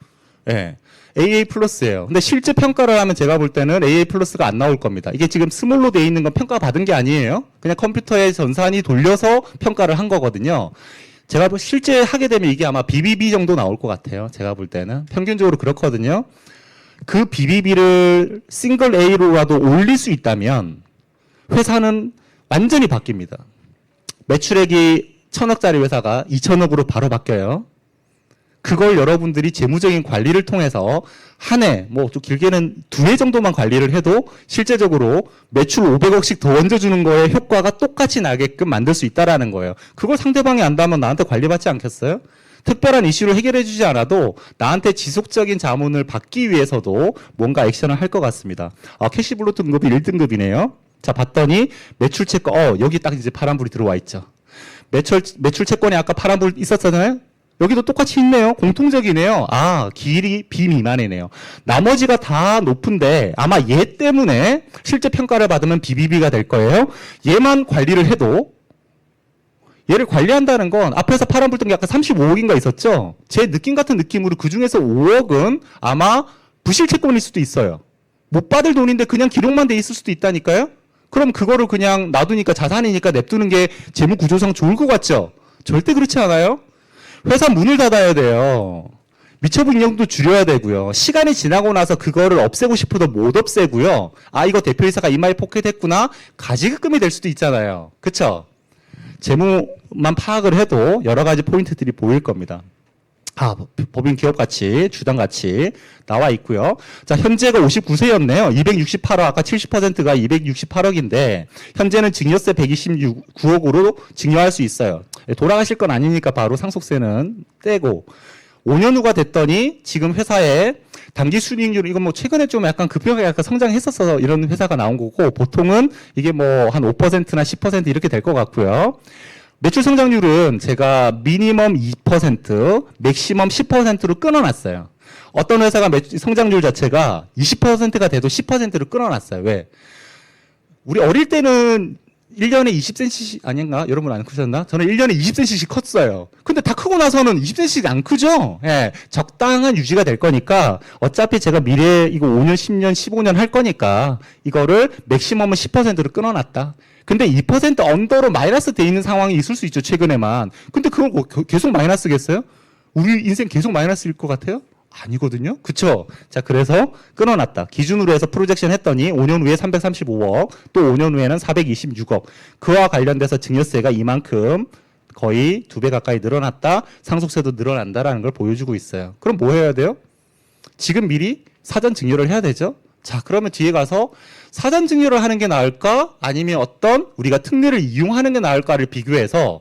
예. AA 플러스예요. 근데 실제 평가를 하면 제가 볼 때는 AA 플러스가 안 나올 겁니다. 이게 지금 스몰로 돼 있는 건 평가 받은 게 아니에요. 그냥 컴퓨터에 전산이 돌려서 평가를 한 거거든요. 제가 실제 하게 되면 이게 아마 BBB 정도 나올 것 같아요. 제가 볼 때는 평균적으로 그렇거든요. 그 BBB를 싱글 A로라도 올릴 수 있다면 회사는 완전히 바뀝니다. 매출액이 1,000억짜리 회사가 2,000억으로 바로 바뀌어요. 그걸 여러분들이 재무적인 관리를 통해서 한 해, 뭐 좀 길게는 2해 정도만 관리를 해도 실제적으로 매출 500억씩 더 얹어주는 거에 효과가 똑같이 나게끔 만들 수 있다라는 거예요. 그걸 상대방이 안다면 나한테 관리받지 않겠어요? 특별한 이슈를 해결해 주지 않아도 나한테 지속적인 자문을 받기 위해서도 뭔가 액션을 할 것 같습니다. 캐시블로 등급이 1등급이네요. 자, 봤더니 매출 채권, 여기 딱 이제 파란불이 들어와 있죠. 매출 채권에 아까 파란불 있었잖아요? 여기도 똑같이 있네요. 공통적이네요. 기일이 비미만이네요. 나머지가 다 높은데 아마 얘 때문에 실제 평가를 받으면 BBB가 될 거예요. 얘만 관리를 해도 얘를 관리한다는 건 앞에서 파란불 뜬 게 아까 35억인가 있었죠? 제 느낌 같은 느낌으로 그중에서 5억은 아마 부실 채권일 수도 있어요. 못 받을 돈인데 그냥 기록만 돼 있을 수도 있다니까요? 그럼 그거를 그냥 놔두니까 자산이니까 냅두는 게 재무 구조상 좋을 것 같죠? 절대 그렇지 않아요? 회사 문을 닫아야 돼요. 미처분 인력도 줄여야 되고요. 시간이 지나고 나서 그거를 없애고 싶어도 못 없애고요. 이거 대표이사가 이마에 포켓했구나. 가지급금이 될 수도 있잖아요. 그쵸? 재무만 파악을 해도 여러 가지 포인트들이 보일 겁니다. 법인 기업 가치, 주당 가치 나와 있고요. 자, 현재가 59세였네요. 268억, 아까 70%가 268억인데 현재는 증여세 129억으로 증여할 수 있어요. 돌아가실 건 아니니까 바로 상속세는 떼고 5년 후가 됐더니 지금 회사에 당기 순이익률 이건 뭐 최근에 좀 약간 급격하게 약간 성장했었어 이런 회사가 나온 거고 보통은 이게 뭐 한 5%나 10% 이렇게 될 것 같고요. 매출 성장률은 제가 미니멈 2%, 맥시멈 10%로 끊어놨어요. 어떤 회사가 성장률 자체가 20%가 돼도 10%로 끊어놨어요. 왜? 우리 어릴 때는 1년에 20cm씩 아닌가? 여러분 안 크셨나? 저는 1년에 20cm씩 컸어요. 근데 다 크고 나서는 20cm씩 안 크죠? 예, 적당한 유지가 될 거니까 어차피 제가 미래에 이거 5년, 10년, 15년 할 거니까 이거를 맥시멈은 10%로 끊어놨다. 근데 2% 언더로 마이너스 돼 있는 상황이 있을 수 있죠, 최근에만. 근데 그건 뭐 계속 마이너스겠어요? 우리 인생 계속 마이너스일 것 같아요? 아니거든요. 그쵸? 자, 그래서 끊어놨다. 기준으로 해서 프로젝션 했더니 5년 후에 335억, 또 5년 후에는 426억. 그와 관련돼서 증여세가 이만큼 거의 2배 가까이 늘어났다. 상속세도 늘어난다라는 걸 보여주고 있어요. 그럼 뭐 해야 돼요? 지금 미리 사전 증여를 해야 되죠? 자, 그러면 뒤에 가서 사전 증여를 하는 게 나을까? 아니면 어떤 우리가 특례를 이용하는 게 나을까를 비교해서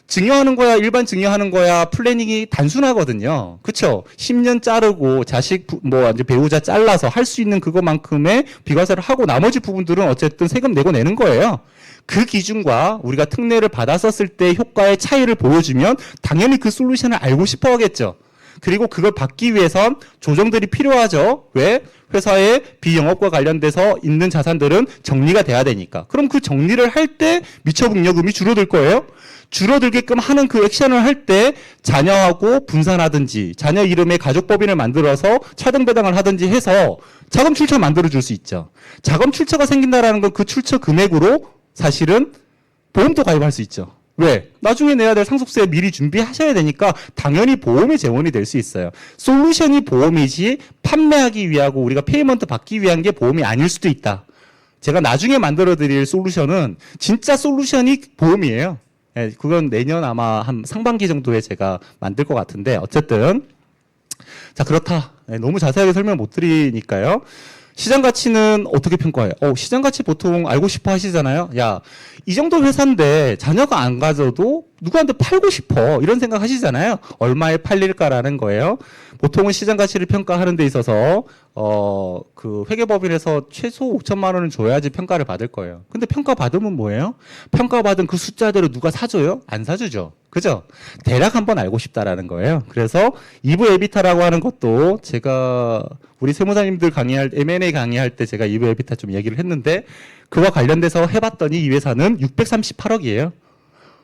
증여하는 거야, 일반 증여하는 거야, 플래닝이 단순하거든요. 그쵸? 10년 자르고 자식, 뭐, 이제 배우자 잘라서 할 수 있는 그것만큼의 비과세를 하고 나머지 부분들은 어쨌든 세금 내고 내는 거예요. 그 기준과 우리가 특례를 받았었을 때 효과의 차이를 보여주면 당연히 그 솔루션을 알고 싶어 하겠죠. 그리고 그걸 받기 위해선 조정들이 필요하죠. 왜? 회사의 비영업과 관련돼서 있는 자산들은 정리가 돼야 되니까. 그럼 그 정리를 할 때 미처분여금이 줄어들 거예요. 줄어들게끔 하는 그 액션을 할 때 자녀하고 분산하든지 자녀 이름의 가족법인을 만들어서 차등배당을 하든지 해서 자금 출처 만들어줄 수 있죠. 자금 출처가 생긴다라는 건 그 출처 금액으로 사실은 보험도 가입할 수 있죠. 왜? 나중에 내야 될 상속세 미리 준비하셔야 되니까 당연히 보험의 재원이 될 수 있어요. 솔루션이 보험이지 판매하기 위하고 우리가 페이먼트 받기 위한 게 보험이 아닐 수도 있다. 제가 나중에 만들어 드릴 솔루션은 진짜 솔루션이 보험이에요. 예, 그건 내년 아마 한 상반기 정도에 제가 만들 것 같은데 어쨌든 자 그렇다. 예, 너무 자세하게 설명 못 드리니까요. 시장 가치는 어떻게 평가해요? 시장 가치 보통 알고 싶어 하시잖아요. 야, 이 정도 회사인데 자녀가 안 가져도 누구한테 팔고 싶어. 이런 생각 하시잖아요. 얼마에 팔릴까라는 거예요. 보통은 시장 가치를 평가하는 데 있어서, 그 회계법인에서 최소 5천만 원은 줘야지 평가를 받을 거예요. 근데 평가 받으면 뭐예요? 평가 받은 그 숫자대로 누가 사줘요? 안 사주죠. 그죠? 대략 한번 알고 싶다라는 거예요. 그래서 2부 에비타라고 하는 것도 제가 우리 세무사님들 강의할, M&A 강의할 때 제가 2부 에비타 좀 얘기를 했는데 그와 관련돼서 해봤더니 이 회사는 638억이에요.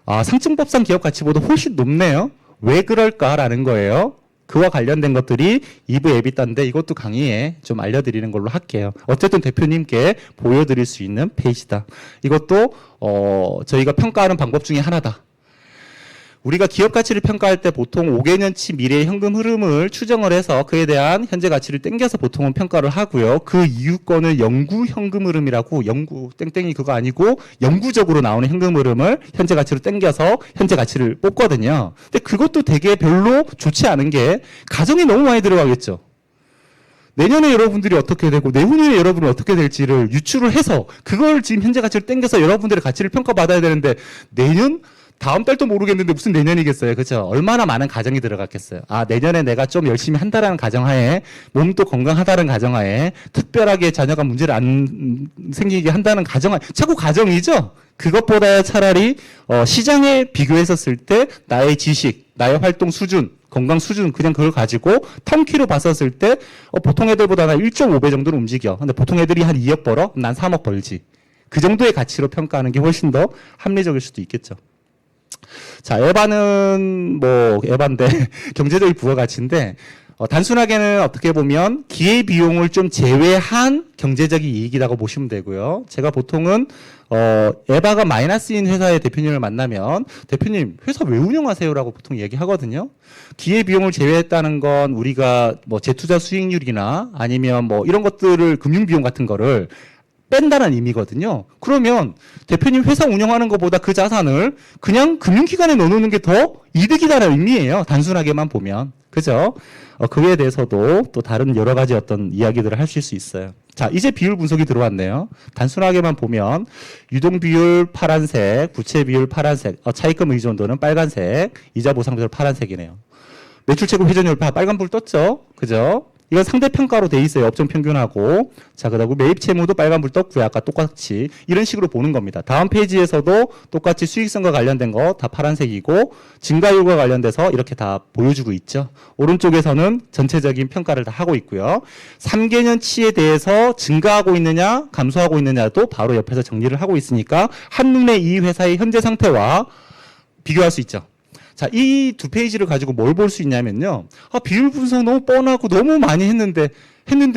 아, 상증법상 기업 가치보다 훨씬 높네요. 왜 그럴까라는 거예요. 그와 관련된 것들이 2부 에비타인데 이것도 강의에 좀 알려드리는 걸로 할게요. 어쨌든 대표님께 보여드릴 수 있는 페이지다. 이것도 저희가 평가하는 방법 중에 하나다. 우리가 기업 가치를 평가할 때 보통 5개년치 미래의 현금 흐름을 추정을 해서 그에 대한 현재 가치를 땡겨서 보통은 평가를 하고요. 그 이유권을 영구 현금 흐름이라고 영구 땡땡이 그거 아니고 영구적으로 나오는 현금 흐름을 현재 가치로 땡겨서 현재 가치를 뽑거든요. 근데 그것도 되게 별로 좋지 않은 게 가정이 너무 많이 들어가겠죠. 내년에 여러분들이 어떻게 되고 내후년에 여러분은 어떻게 될지를 유추를 해서 그걸 지금 현재 가치를 땡겨서 여러분들의 가치를 평가받아야 되는데 내년 다음 달도 모르겠는데 무슨 내년이겠어요. 그렇죠? 얼마나 많은 가정이 들어갔겠어요. 아, 내년에 내가 좀 열심히 한다라는 가정하에 몸도 건강하다는 가정하에 특별하게 자녀가 문제를 안 생기게 한다는 가정하에 자꾸 가정이죠. 그것보다 차라리 시장에 비교했었을 때 나의 지식, 나의 활동 수준, 건강 수준 그냥 그걸 가지고 텀키로 봤었을 때 보통 애들보다 나 1.5배 정도는 움직여. 근데 보통 애들이 한 2억 벌어? 난 3억 벌지. 그 정도의 가치로 평가하는 게 훨씬 더 합리적일 수도 있겠죠. 자, 에바는 뭐 에바인데 경제적인 부가가치인데 단순하게는 어떻게 보면 기회비용을 좀 제외한 경제적인 이익이라고 보시면 되고요. 제가 보통은 에바가 마이너스인 회사의 대표님을 만나면 대표님 회사 왜 운영하세요라고 보통 얘기하거든요. 기회비용을 제외했다는 건 우리가 뭐 재투자 수익률이나 아니면 뭐 이런 것들을 금융비용 같은 거를 뺀다는 의미거든요. 그러면 대표님 회사 운영하는 것보다 그 자산을 그냥 금융기관에 넣어놓는 게 더 이득이다라는 의미예요. 단순하게만 보면. 그죠? 그에 대해서도 또 다른 여러 가지 어떤 이야기들을 하실 수 있어요. 자, 이제 비율 분석이 들어왔네요. 단순하게만 보면 유동비율 파란색, 부채비율 파란색, 차입금 의존도는 빨간색, 이자 보상비율 파란색이네요. 매출채권 회전율 빨간불 떴죠? 그죠? 이건 상대평가로 돼 있어요. 업종 평균하고. 자, 그다음에 매입 채무도 빨간불 떴고요. 아까 똑같이. 이런 식으로 보는 겁니다. 다음 페이지에서도 똑같이 수익성과 관련된 거 다 파란색이고 증가율과 관련돼서 이렇게 다 보여주고 있죠. 오른쪽에서는 전체적인 평가를 다 하고 있고요. 3개년치에 대해서 증가하고 있느냐 감소하고 있느냐도 바로 옆에서 정리를 하고 있으니까 한눈에 이 회사의 현재 상태와 비교할 수 있죠. 자, 이 두 페이지를 가지고 뭘 볼 수 있냐면요. 비율 분석 너무 뻔하고 너무 많이 했는데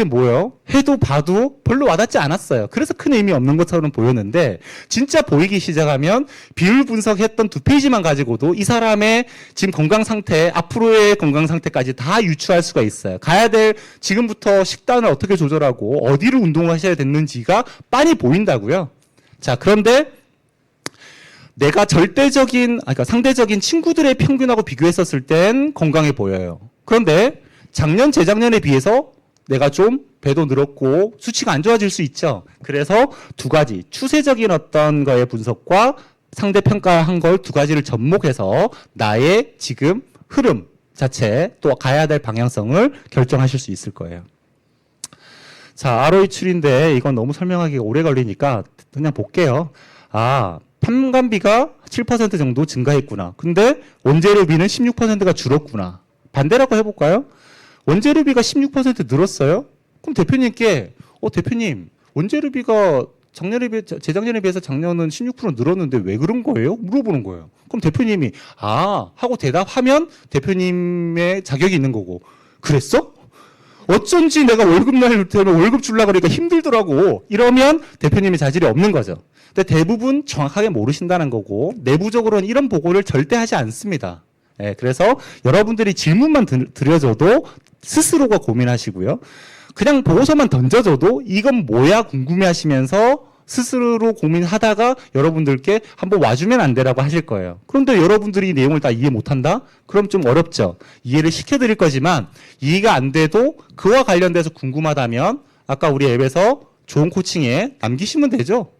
뭐예요? 해도 봐도 별로 와닿지 않았어요. 그래서 큰 의미 없는 것처럼 보였는데 진짜 보이기 시작하면 비율 분석했던 두 페이지만 가지고도 이 사람의 지금 건강 상태, 앞으로의 건강 상태까지 다 유추할 수가 있어요. 가야 될 지금부터 식단을 어떻게 조절하고 어디를 운동을 하셔야 됐는지가 빤히 보인다고요. 자, 그런데 내가 그러니까 상대적인 친구들의 평균하고 비교했었을 땐 건강해 보여요. 그런데 작년, 재작년에 비해서 내가 좀 배도 늘었고 수치가 안 좋아질 수 있죠. 그래서 두 가지 추세적인 어떤 거의 분석과 상대 평가한 걸 두 가지를 접목해서 나의 지금 흐름 자체 또 가야 될 방향성을 결정하실 수 있을 거예요. 자, ROE 추리인데 이건 너무 설명하기가 오래 걸리니까 그냥 볼게요. 아, 판관비가 7% 정도 증가했구나. 근데 원재료비는 16%가 줄었구나. 반대라고 해볼까요? 원재료비가 16% 늘었어요? 그럼 대표님께 대표님 원재료비가 재작년에 비해서 작년은 16% 늘었는데 왜 그런 거예요? 물어보는 거예요. 그럼 대표님이 하고 대답하면 대표님의 자격이 있는 거고 그랬어? 어쩐지 내가 월급날 때는 월급 주려고 그러니까 힘들더라고. 이러면 대표님이 자질이 없는 거죠. 근데 대부분 정확하게 모르신다는 거고 내부적으로는 이런 보고를 절대 하지 않습니다. 그래서 여러분들이 질문만 드려줘도 스스로가 고민하시고요. 그냥 보고서만 던져줘도 이건 뭐야 궁금해하시면서 스스로 고민하다가 여러분들께 한번 와주면 안 되라고 하실 거예요. 그런데 여러분들이 이 내용을 다 이해 못한다? 그럼 좀 어렵죠. 이해를 시켜드릴 거지만 이해가 안 돼도 그와 관련돼서 궁금하다면 아까 우리 앱에서 좋은 코칭에 남기시면 되죠.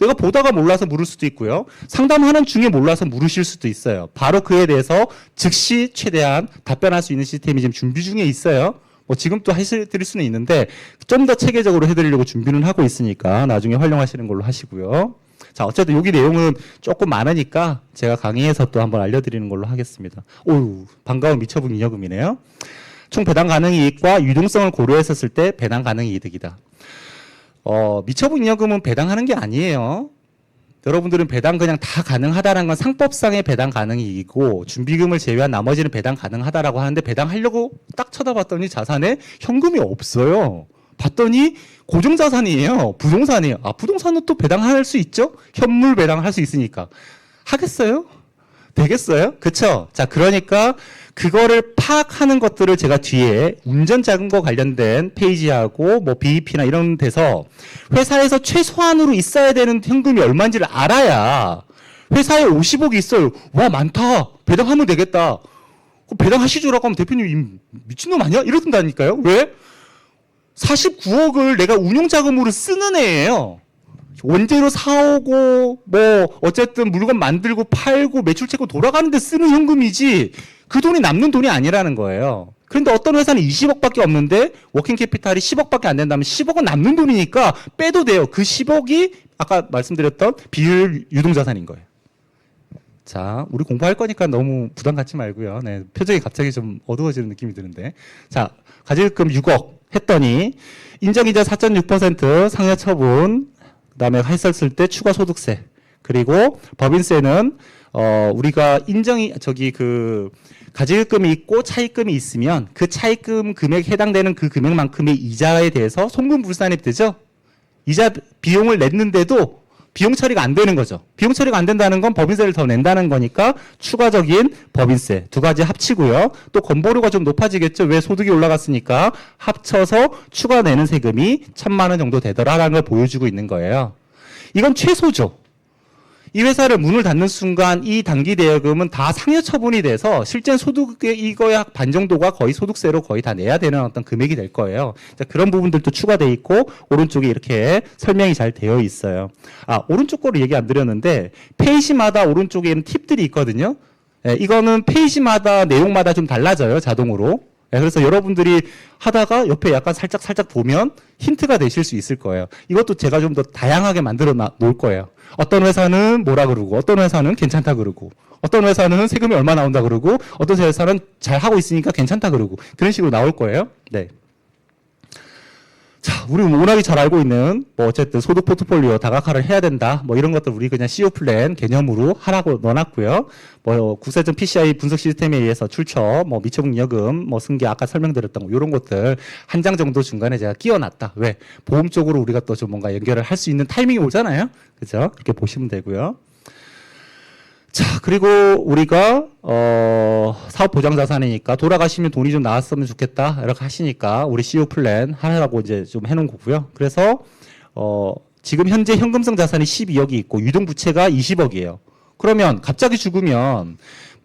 내가 보다가 몰라서 물을 수도 있고요. 상담하는 중에 몰라서 물으실 수도 있어요. 바로 그에 대해서 즉시 최대한 답변할 수 있는 시스템이 지금 준비 중에 있어요. 지금 또 해드릴 수는 있는데 좀 더 체계적으로 해드리려고 준비는 하고 있으니까 나중에 활용하시는 걸로 하시고요. 자, 어쨌든 여기 내용은 조금 많으니까 제가 강의에서 또 한번 알려드리는 걸로 하겠습니다. 반가운 미처분 잉여금이네요. 총 배당 가능 이익과 유동성을 고려했었을 때 배당 가능 이득이다. 미처분 잉여금은 배당하는 게 아니에요. 여러분들은 배당 그냥 다 가능하다는 건 상법상의 배당 가능이익이고 준비금을 제외한 나머지는 배당 가능하다라고 하는데 배당하려고 딱 쳐다봤더니 자산에 현금이 없어요. 봤더니 고정자산이에요. 부동산이에요. 부동산은 또 배당할 수 있죠? 현물 배당할 수 있으니까. 하겠어요? 되겠어요? 그쵸? 자, 그러니까 그거를 파악하는 것들을 제가 뒤에 운전자금과 관련된 페이지하고 BEP나 이런 데서 회사에서 최소한으로 있어야 되는 현금이 얼마인지를 알아야 회사에 50억이 있어요. 와, 많다. 배당하면 되겠다. 배당하시죠라고 하면 대표님 미친놈 아니야? 이러던다니까요. 왜? 49억을 내가 운용자금으로 쓰는 애예요. 원재료 사오고 어쨌든 물건 만들고 팔고 매출 채고 돌아가는데 쓰는 현금이지 그 돈이 남는 돈이 아니라는 거예요. 그런데 어떤 회사는 20억밖에 없는데 워킹 캐피탈이 10억밖에 안 된다면 10억은 남는 돈이니까 빼도 돼요. 그 10억이 아까 말씀드렸던 비율 유동자산인 거예요. 자, 우리 공부할 거니까 너무 부담 갖지 말고요. 네, 표정이 갑자기 좀 어두워지는 느낌이 드는데. 자, 가질금 6억 했더니 인정이자 4.6% 상여 처분 그다음에 했었을 때 추가 소득세 그리고 법인세는 우리가 가질금이 있고 차입금이 있으면 그 차입금 금액에 해당되는 그 금액만큼의 이자에 대해서 송금불산입 되죠. 이자 비용을 냈는데도 비용 처리가 안 되는 거죠. 비용 처리가 안 된다는 건 법인세를 더 낸다는 거니까 추가적인 법인세 두 가지 합치고요. 또 건보료가 좀 높아지겠죠. 왜 소득이 올라갔으니까 합쳐서 추가 내는 세금이 1,000만 원 정도 되더라라는 걸 보여주고 있는 거예요. 이건 최소죠. 이 회사를 문을 닫는 순간 이 단기 대여금은 다 상여 처분이 돼서 실제 소득의 이거야 반 정도가 거의 소득세로 거의 다 내야 되는 어떤 금액이 될 거예요. 자, 그런 부분들도 추가되어 있고 오른쪽에 이렇게 설명이 잘 되어 있어요. 오른쪽 거를 얘기 안 드렸는데 페이지마다 오른쪽에는 팁들이 있거든요. 이거는 페이지마다 내용마다 좀 달라져요. 자동으로. 그래서 여러분들이 하다가 옆에 약간 살짝 보면 힌트가 되실 수 있을 거예요. 이것도 제가 좀 더 다양하게 만들어 놓을 거예요. 어떤 회사는 뭐라 그러고, 어떤 회사는 괜찮다 그러고, 어떤 회사는 세금이 얼마 나온다 그러고, 어떤 회사는 잘 하고 있으니까 괜찮다 그러고, 그런 식으로 나올 거예요. 네. 자, 우리 워낙에 잘 알고 있는 어쨌든 소득 포트폴리오 다각화를 해야 된다. 이런 것들 우리 그냥 CO 플랜 개념으로 하라고 넣어놨고요. 국세청 PCI 분석 시스템에 의해서 출처, 미처분여금, 승계 아까 설명드렸던 이런 것들 한 장 정도 중간에 제가 끼워놨다. 왜? 보험 쪽으로 우리가 또 좀 뭔가 연결을 할 수 있는 타이밍이 오잖아요. 그죠? 그렇게 보시면 되고요. 자, 그리고 우리가 사업 보장 자산이니까 돌아가시면 돈이 좀 나왔으면 좋겠다 이렇게 하시니까 우리 CO 플랜 하라고 이제 좀 해놓은 거고요. 그래서 지금 현재 현금성 자산이 12억이 있고 유동 부채가 20억이에요. 그러면 갑자기 죽으면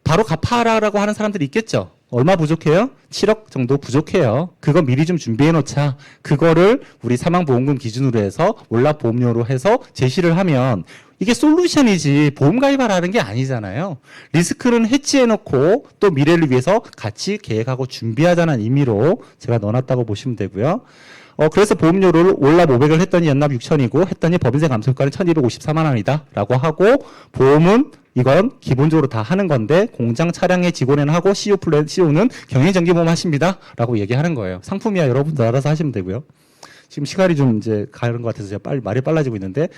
바로 갚아라라고 하는 사람들이 있겠죠. 얼마 부족해요? 7억 정도 부족해요. 그거 미리 좀 준비해 놓자. 그거를 우리 사망보험금 기준으로 해서 월납보험료로 해서 제시를 하면 이게 솔루션이지 보험 가입하라는 게 아니잖아요. 리스크는 해치해놓고 또 미래를 위해서 같이 계획하고 준비하자는 의미로 제가 넣어놨다고 보시면 되고요. 그래서 보험료를 올라 500을 했더니 연납 6천이고 했더니 법인세 감소 효과는 1254만 원이다 라고 하고 보험은 이건 기본적으로 다 하는 건데 공장 차량의 직원에는 하고 CO는 경영정기보험 하십니다 라고 얘기하는 거예요. 상품이야 여러분들 알아서 하시면 되고요. 지금 시간이 좀 이제 가는 것 같아서 제가 말이 빨라지고 있는데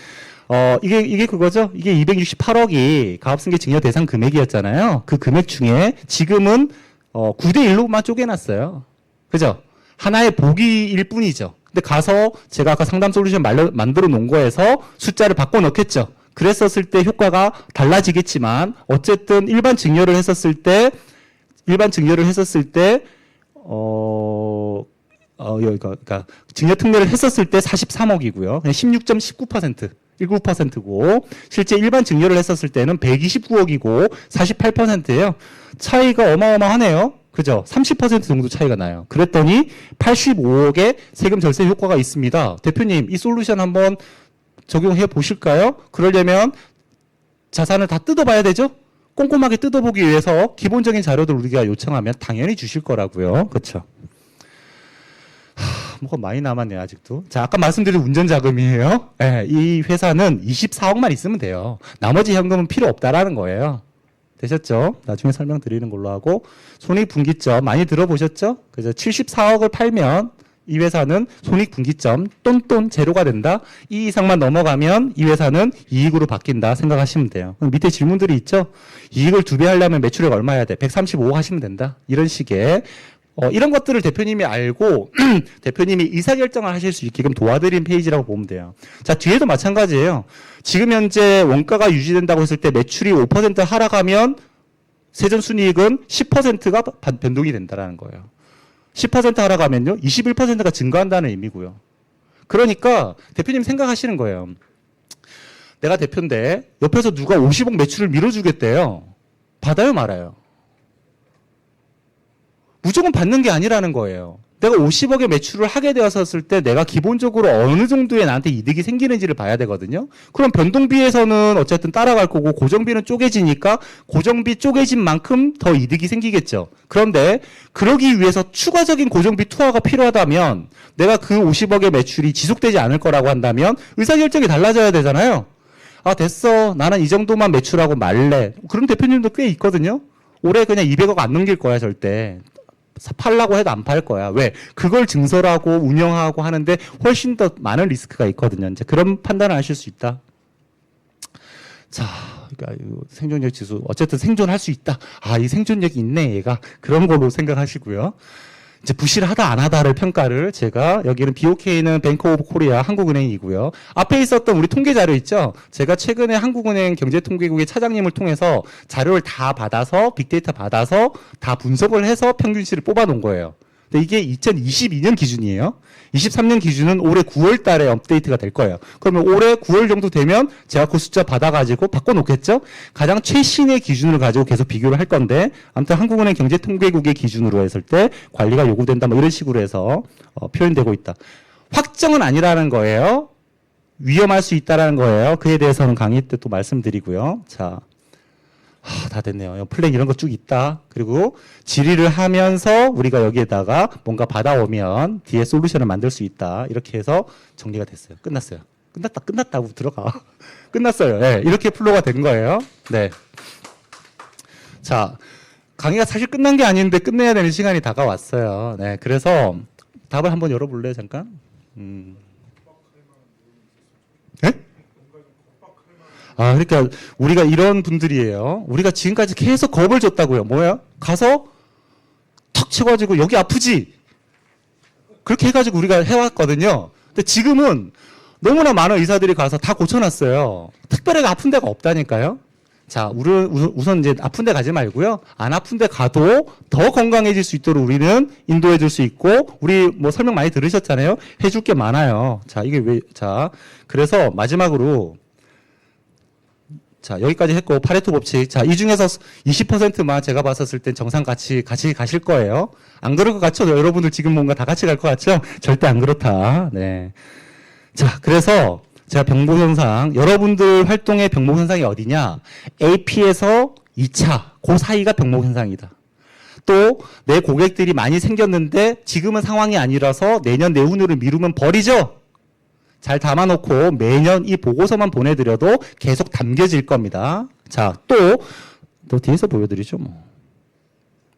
이게 그거죠. 이게 268억이 가압승계 증여 대상 금액이었잖아요. 그 금액 중에 지금은 9대 1로만 쪼개놨어요. 그죠? 하나의 보기일 뿐이죠. 근데 가서 제가 아까 상담 솔루션 만들어 놓은 거에서 숫자를 바꿔 넣겠죠. 그랬었을 때 효과가 달라지겠지만 어쨌든 일반 증여를 했었을 때 그러니까 증여 특례를 했었을 때 43억이고요. 16.19%. 19%고 실제 일반 증여를 했었을 때는 129억이고 48%예요. 차이가 어마어마하네요. 그죠? 30% 정도 차이가 나요. 그랬더니 85억의 세금 절세 효과가 있습니다. 대표님, 이 솔루션 한번 적용해 보실까요? 그러려면 자산을 다 뜯어봐야 되죠? 꼼꼼하게 뜯어보기 위해서 기본적인 자료들 우리가 요청하면 당연히 주실 거라고요. 그렇죠? 뭐가 많이 남았네요, 아직도. 자, 아까 말씀드린 운전 자금이에요. 네, 이 회사는 24억만 있으면 돼요. 나머지 현금은 필요 없다라는 거예요. 되셨죠? 나중에 설명드리는 걸로 하고 손익분기점 많이 들어보셨죠? 그래서 74억을 팔면 이 회사는 손익분기점 똔똔 제로가 된다. 이 이상만 넘어가면 이 회사는 이익으로 바뀐다 생각하시면 돼요. 그럼 밑에 질문들이 있죠? 이익을 2배 하려면 매출액 얼마 해야 돼? 135억 하시면 된다. 이런 식의 이런 것들을 대표님이 알고 대표님이 의사결정을 하실 수 있게끔 도와드린 페이지라고 보면 돼요. 자, 뒤에도 마찬가지예요. 지금 현재 원가가 유지된다고 했을 때 매출이 5% 하락하면 세전순이익은 10%가 변동이 된다는 거예요. 10% 하락하면요 21%가 증가한다는 의미고요. 그러니까 대표님 생각하시는 거예요. 내가 대표인데 옆에서 누가 50억 매출을 밀어주겠대요. 받아요 말아요? 무조건 받는 게 아니라는 거예요. 내가 50억의 매출을 하게 되었을 때 내가 기본적으로 어느 정도의 나한테 이득이 생기는지를 봐야 되거든요. 그럼 변동비에서는 어쨌든 따라갈 거고 고정비는 쪼개지니까 고정비 쪼개진 만큼 더 이득이 생기겠죠. 그런데 그러기 위해서 추가적인 고정비 투하가 필요하다면 내가 그 50억의 매출이 지속되지 않을 거라고 한다면 의사결정이 달라져야 되잖아요. 아, 됐어. 나는 이 정도만 매출하고 말래. 그런 대표님도 꽤 있거든요. 올해 그냥 200억 안 넘길 거야 절대. 팔라고 해도 안 팔 거야. 왜? 그걸 증설하고 운영하고 하는데 훨씬 더 많은 리스크가 있거든요. 이제 그런 판단을 하실 수 있다. 자, 그러니까 생존력 지수 어쨌든 생존할 수 있다. 아, 이 생존력이 있네 얘가. 그런 걸로 생각하시고요. 이제 부실하다 안 하다를 평가를 제가 여기는 BOK는 뱅크 오브 코리아 한국은행이고요. 앞에 있었던 우리 통계 자료 있죠? 제가 최근에 한국은행 경제통계국의 차장님을 통해서 자료를 다 받아서 빅데이터 받아서 다 분석을 해서 평균치를 뽑아 놓은 거예요. 근데 이게 2022년 기준이에요. 23년 기준은 올해 9월 달에 업데이트가 될 거예요. 그러면 올해 9월 정도 되면 제가 그 숫자 받아가지고 바꿔놓겠죠? 가장 최신의 기준을 가지고 계속 비교를 할 건데, 아무튼 한국은행 경제통계국의 기준으로 했을 때 관리가 요구된다, 뭐 이런 식으로 해서 표현되고 있다. 확정은 아니라는 거예요. 위험할 수 있다라는 거예요. 그에 대해서는 강의 때 또 말씀드리고요. 자. 다 됐네요. 플랜 이런 거 쭉 있다. 그리고 질의를 하면서 우리가 여기에다가 뭔가 받아오면 뒤에 솔루션을 만들 수 있다. 이렇게 해서 정리가 됐어요. 끝났어요. 끝났다고 들어가. 끝났어요. 네, 이렇게 플로우가 된 거예요. 네. 자, 강의가 사실 끝난 게 아닌데 끝내야 되는 시간이 다가왔어요. 네, 그래서 답을 한번 열어볼래요, 잠깐? 네? 아, 그러니까 우리가 이런 분들이에요. 우리가 지금까지 계속 겁을 줬다고요. 뭐야? 가서 턱 쳐가지고 여기 아프지? 그렇게 해가지고 우리가 해왔거든요. 근데 지금은 너무나 많은 의사들이 가서 다 고쳐놨어요. 특별하게 아픈 데가 없다니까요. 자, 우선 이제 아픈 데 가지 말고요. 안 아픈 데 가도 더 건강해질 수 있도록 우리는 인도해 줄 수 있고, 우리 뭐 설명 많이 들으셨잖아요. 해줄 게 많아요. 자, 그래서 마지막으로 자, 여기까지 했고, 파레토 법칙. 자, 이 중에서 20%만 제가 봤었을 땐 정상 같이 가실 거예요. 안 그럴 것 같죠? 여러분들 지금 뭔가 다 같이 갈 것 같죠? 절대 안 그렇다. 네. 자, 그래서 제가 병목현상, 여러분들 활동의 병목현상이 어디냐? AP에서 2차, 그 사이가 병목현상이다. 또 내 고객들이 많이 생겼는데 지금은 상황이 아니라서 내년 내후년을 미루면 버리죠? 잘 담아놓고 매년 이 보고서만 보내드려도 계속 담겨질 겁니다. 자, 또 뒤에서 보여드리죠, 뭐.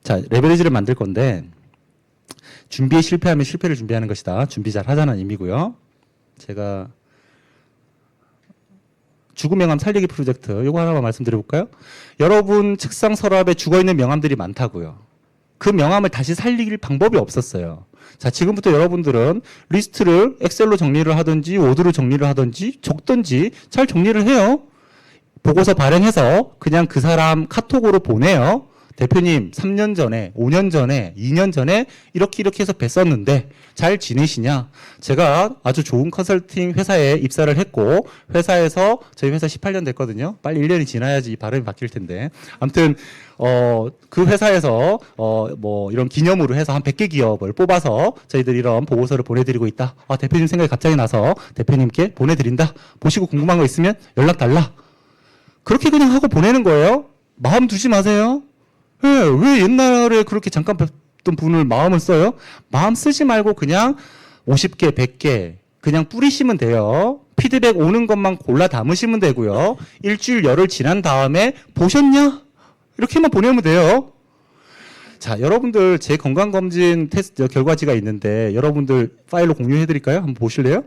자, 레버리지를 만들 건데, 준비에 실패하면 실패를 준비하는 것이다. 준비 잘 하자는 의미고요. 제가 죽은 명함 살리기 프로젝트 이거 하나만 말씀드려볼까요? 여러분 책상 서랍에 죽어있는 명함들이 많다고요. 그 명함을 다시 살릴 방법이 없었어요. 자, 지금부터 여러분들은 리스트를 엑셀로 정리를 하든지 워드로 정리를 하든지 적든지 잘 정리를 해요. 보고서 발행해서 그냥 그 사람 카톡으로 보내요. 대표님 3년 전에 5년 전에 2년 전에 이렇게 해서 뵀었는데 잘 지내시냐. 제가 아주 좋은 컨설팅 회사에 입사를 했고 회사에서 저희 회사 18년 됐거든요. 빨리 1년이 지나야지 이 발음이 바뀔 텐데 아무튼 그 회사에서 뭐 이런 기념으로 해서 한 100개 기업을 뽑아서 저희들이 이런 보고서를 보내드리고 있다. 대표님 생각이 갑자기 나서 대표님께 보내드린다. 보시고 궁금한 거 있으면 연락 달라. 그렇게 그냥 하고 보내는 거예요. 마음 두지 마세요. 왜 옛날에 그렇게 잠깐 뵀던 분을 마음을 써요? 마음 쓰지 말고 그냥 50개, 100개 그냥 뿌리시면 돼요. 피드백 오는 것만 골라 담으시면 되고요. 일주일 열흘 지난 다음에 보셨냐? 이렇게만 보내면 돼요. 자, 여러분들 제 건강검진 테스트 결과지가 있는데 여러분들 파일로 공유해드릴까요? 한번 보실래요?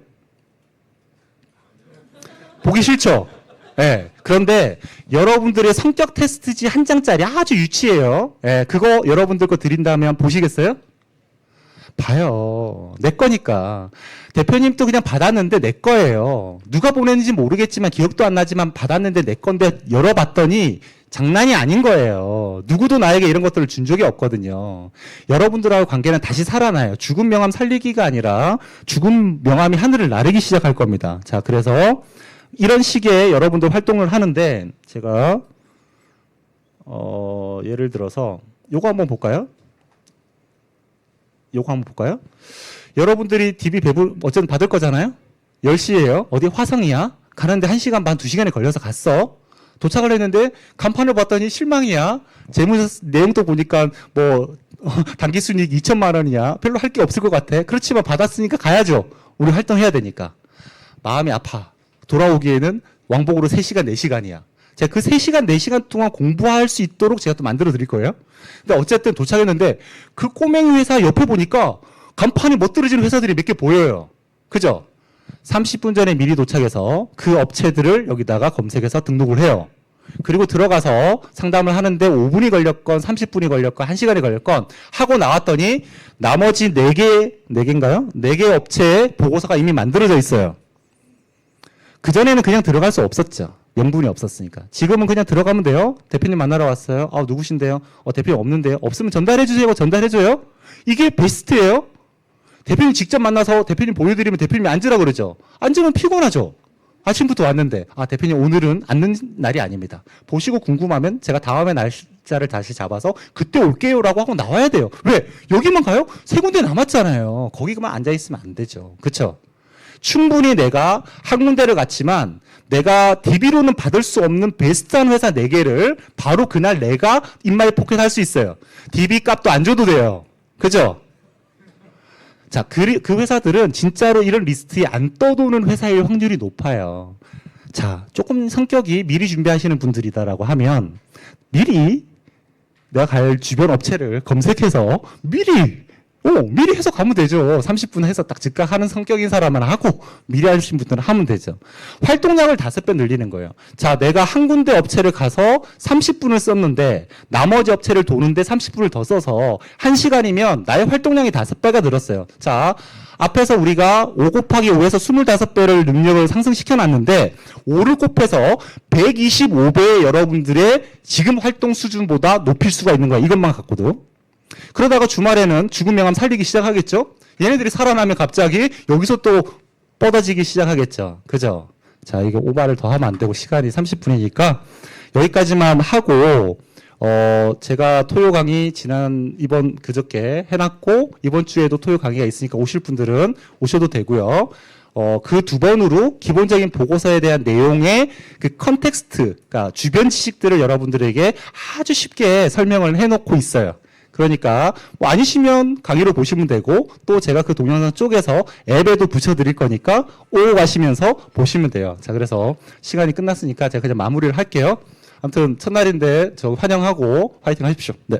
보기 싫죠? 네. 그런데 여러분들의 성격 테스트지 한 장짜리 아주 유치해요. 네. 그거 여러분들 거 드린다면 보시겠어요? 봐요. 내 거니까. 대표님도 그냥 받았는데 내 거예요. 누가 보냈는지 모르겠지만 기억도 안 나지만 받았는데 내 건데 열어봤더니 장난이 아닌 거예요. 누구도 나에게 이런 것들을 준 적이 없거든요. 여러분들하고 관계는 다시 살아나요. 죽은 명함 살리기가 아니라 죽은 명함이 하늘을 나르기 시작할 겁니다. 자, 그래서 이런 식의 여러분들 활동을 하는데 제가 예를 들어서 요거 한번 볼까요? 요거 한번 볼까요? 여러분들이 DB 배분 어쨌든 받을 거잖아요? 10시에요. 어디 화성이야? 가는데 1시간 반, 2시간에 걸려서 갔어. 도착을 했는데 간판을 봤더니 실망이야. 재무 내용도 보니까 뭐 단기순이익 2천만 원이야. 별로 할 게 없을 것 같아. 그렇지만 받았으니까 가야죠. 우리 활동해야 되니까. 마음이 아파. 돌아오기에는 왕복으로 3시간, 4시간이야. 제가 그 3시간, 4시간 동안 공부할 수 있도록 제가 또 만들어 드릴 거예요. 근데 어쨌든 도착했는데 그 꼬맹이 회사 옆에 보니까 간판이 멋들어지는 회사들이 몇 개 보여요. 그죠? 30분 전에 미리 도착해서 그 업체들을 여기다가 검색해서 등록을 해요. 그리고 들어가서 상담을 하는데 5분이 걸렸건 30분이 걸렸건 1시간이 걸렸건 하고 나왔더니 나머지 4개인가요? 4개 업체의 보고서가 이미 만들어져 있어요. 그전에는 그냥 들어갈 수 없었죠. 명분이 없었으니까. 지금은 그냥 들어가면 돼요. 대표님 만나러 왔어요. 누구신데요? 대표님 없는데요. 없으면 전달해주세요. 전달해줘요. 이게 베스트예요. 대표님 직접 만나서 대표님 보여드리면 대표님이 앉으라 그러죠. 앉으면 피곤하죠. 아침부터 왔는데 대표님 오늘은 앉는 날이 아닙니다. 보시고 궁금하면 제가 다음에 날짜를 다시 잡아서 그때 올게요라고 하고 나와야 돼요. 왜? 여기만 가요? 3군데 남았잖아요. 거기만 앉아있으면 안 되죠. 그쵸? 충분히 내가 한 군데를 갔지만 내가 DB로는 받을 수 없는 베스트한 회사 4개를 바로 그날 내가 인마이 포켓 할 수 있어요. DB 값도 안 줘도 돼요. 그죠? 자, 그 회사들은 진짜로 이런 리스트에 안 떠도는 회사일 확률이 높아요. 자, 조금 성격이 미리 준비하시는 분들이다라고 하면 미리 내가 갈 주변 업체를 검색해서 미리 해서 가면 되죠. 30분 해서 딱 즉각 하는 성격인 사람은 하고 미리 하신 분들은 하면 되죠. 활동량을 5배 늘리는 거예요. 자, 내가 한 군데 업체를 가서 30분을 썼는데 나머지 업체를 도는데 30분을 더 써서 1시간이면 나의 활동량이 5배가 늘었어요. 자, 앞에서 우리가 5 곱하기 5에서 25배를 능력을 상승시켜 놨는데 5를 곱해서 125배의 여러분들의 지금 활동 수준보다 높일 수가 있는 거야. 이것만 갖고도. 그러다가 주말에는 죽은 명함 살리기 시작하겠죠? 얘네들이 살아나면 갑자기 여기서 또 뻗어지기 시작하겠죠. 그죠? 자, 이거 오바를 더 하면 안 되고 시간이 30분이니까 여기까지만 하고, 제가 토요 강의 이번 그저께 해놨고, 이번 주에도 토요 강의가 있으니까 오실 분들은 오셔도 되고요. 그 두 번으로 기본적인 보고서에 대한 내용의 그 컨텍스트, 그러니까 주변 지식들을 여러분들에게 아주 쉽게 설명을 해놓고 있어요. 그러니까 뭐 아니시면 강의로 보시면 되고 또 제가 그 동영상 쪽에서 앱에도 붙여드릴 거니까 오고 가시면서 보시면 돼요. 자, 그래서 시간이 끝났으니까 제가 그냥 마무리를 할게요. 아무튼 첫날인데 저 환영하고 화이팅 하십시오. 네.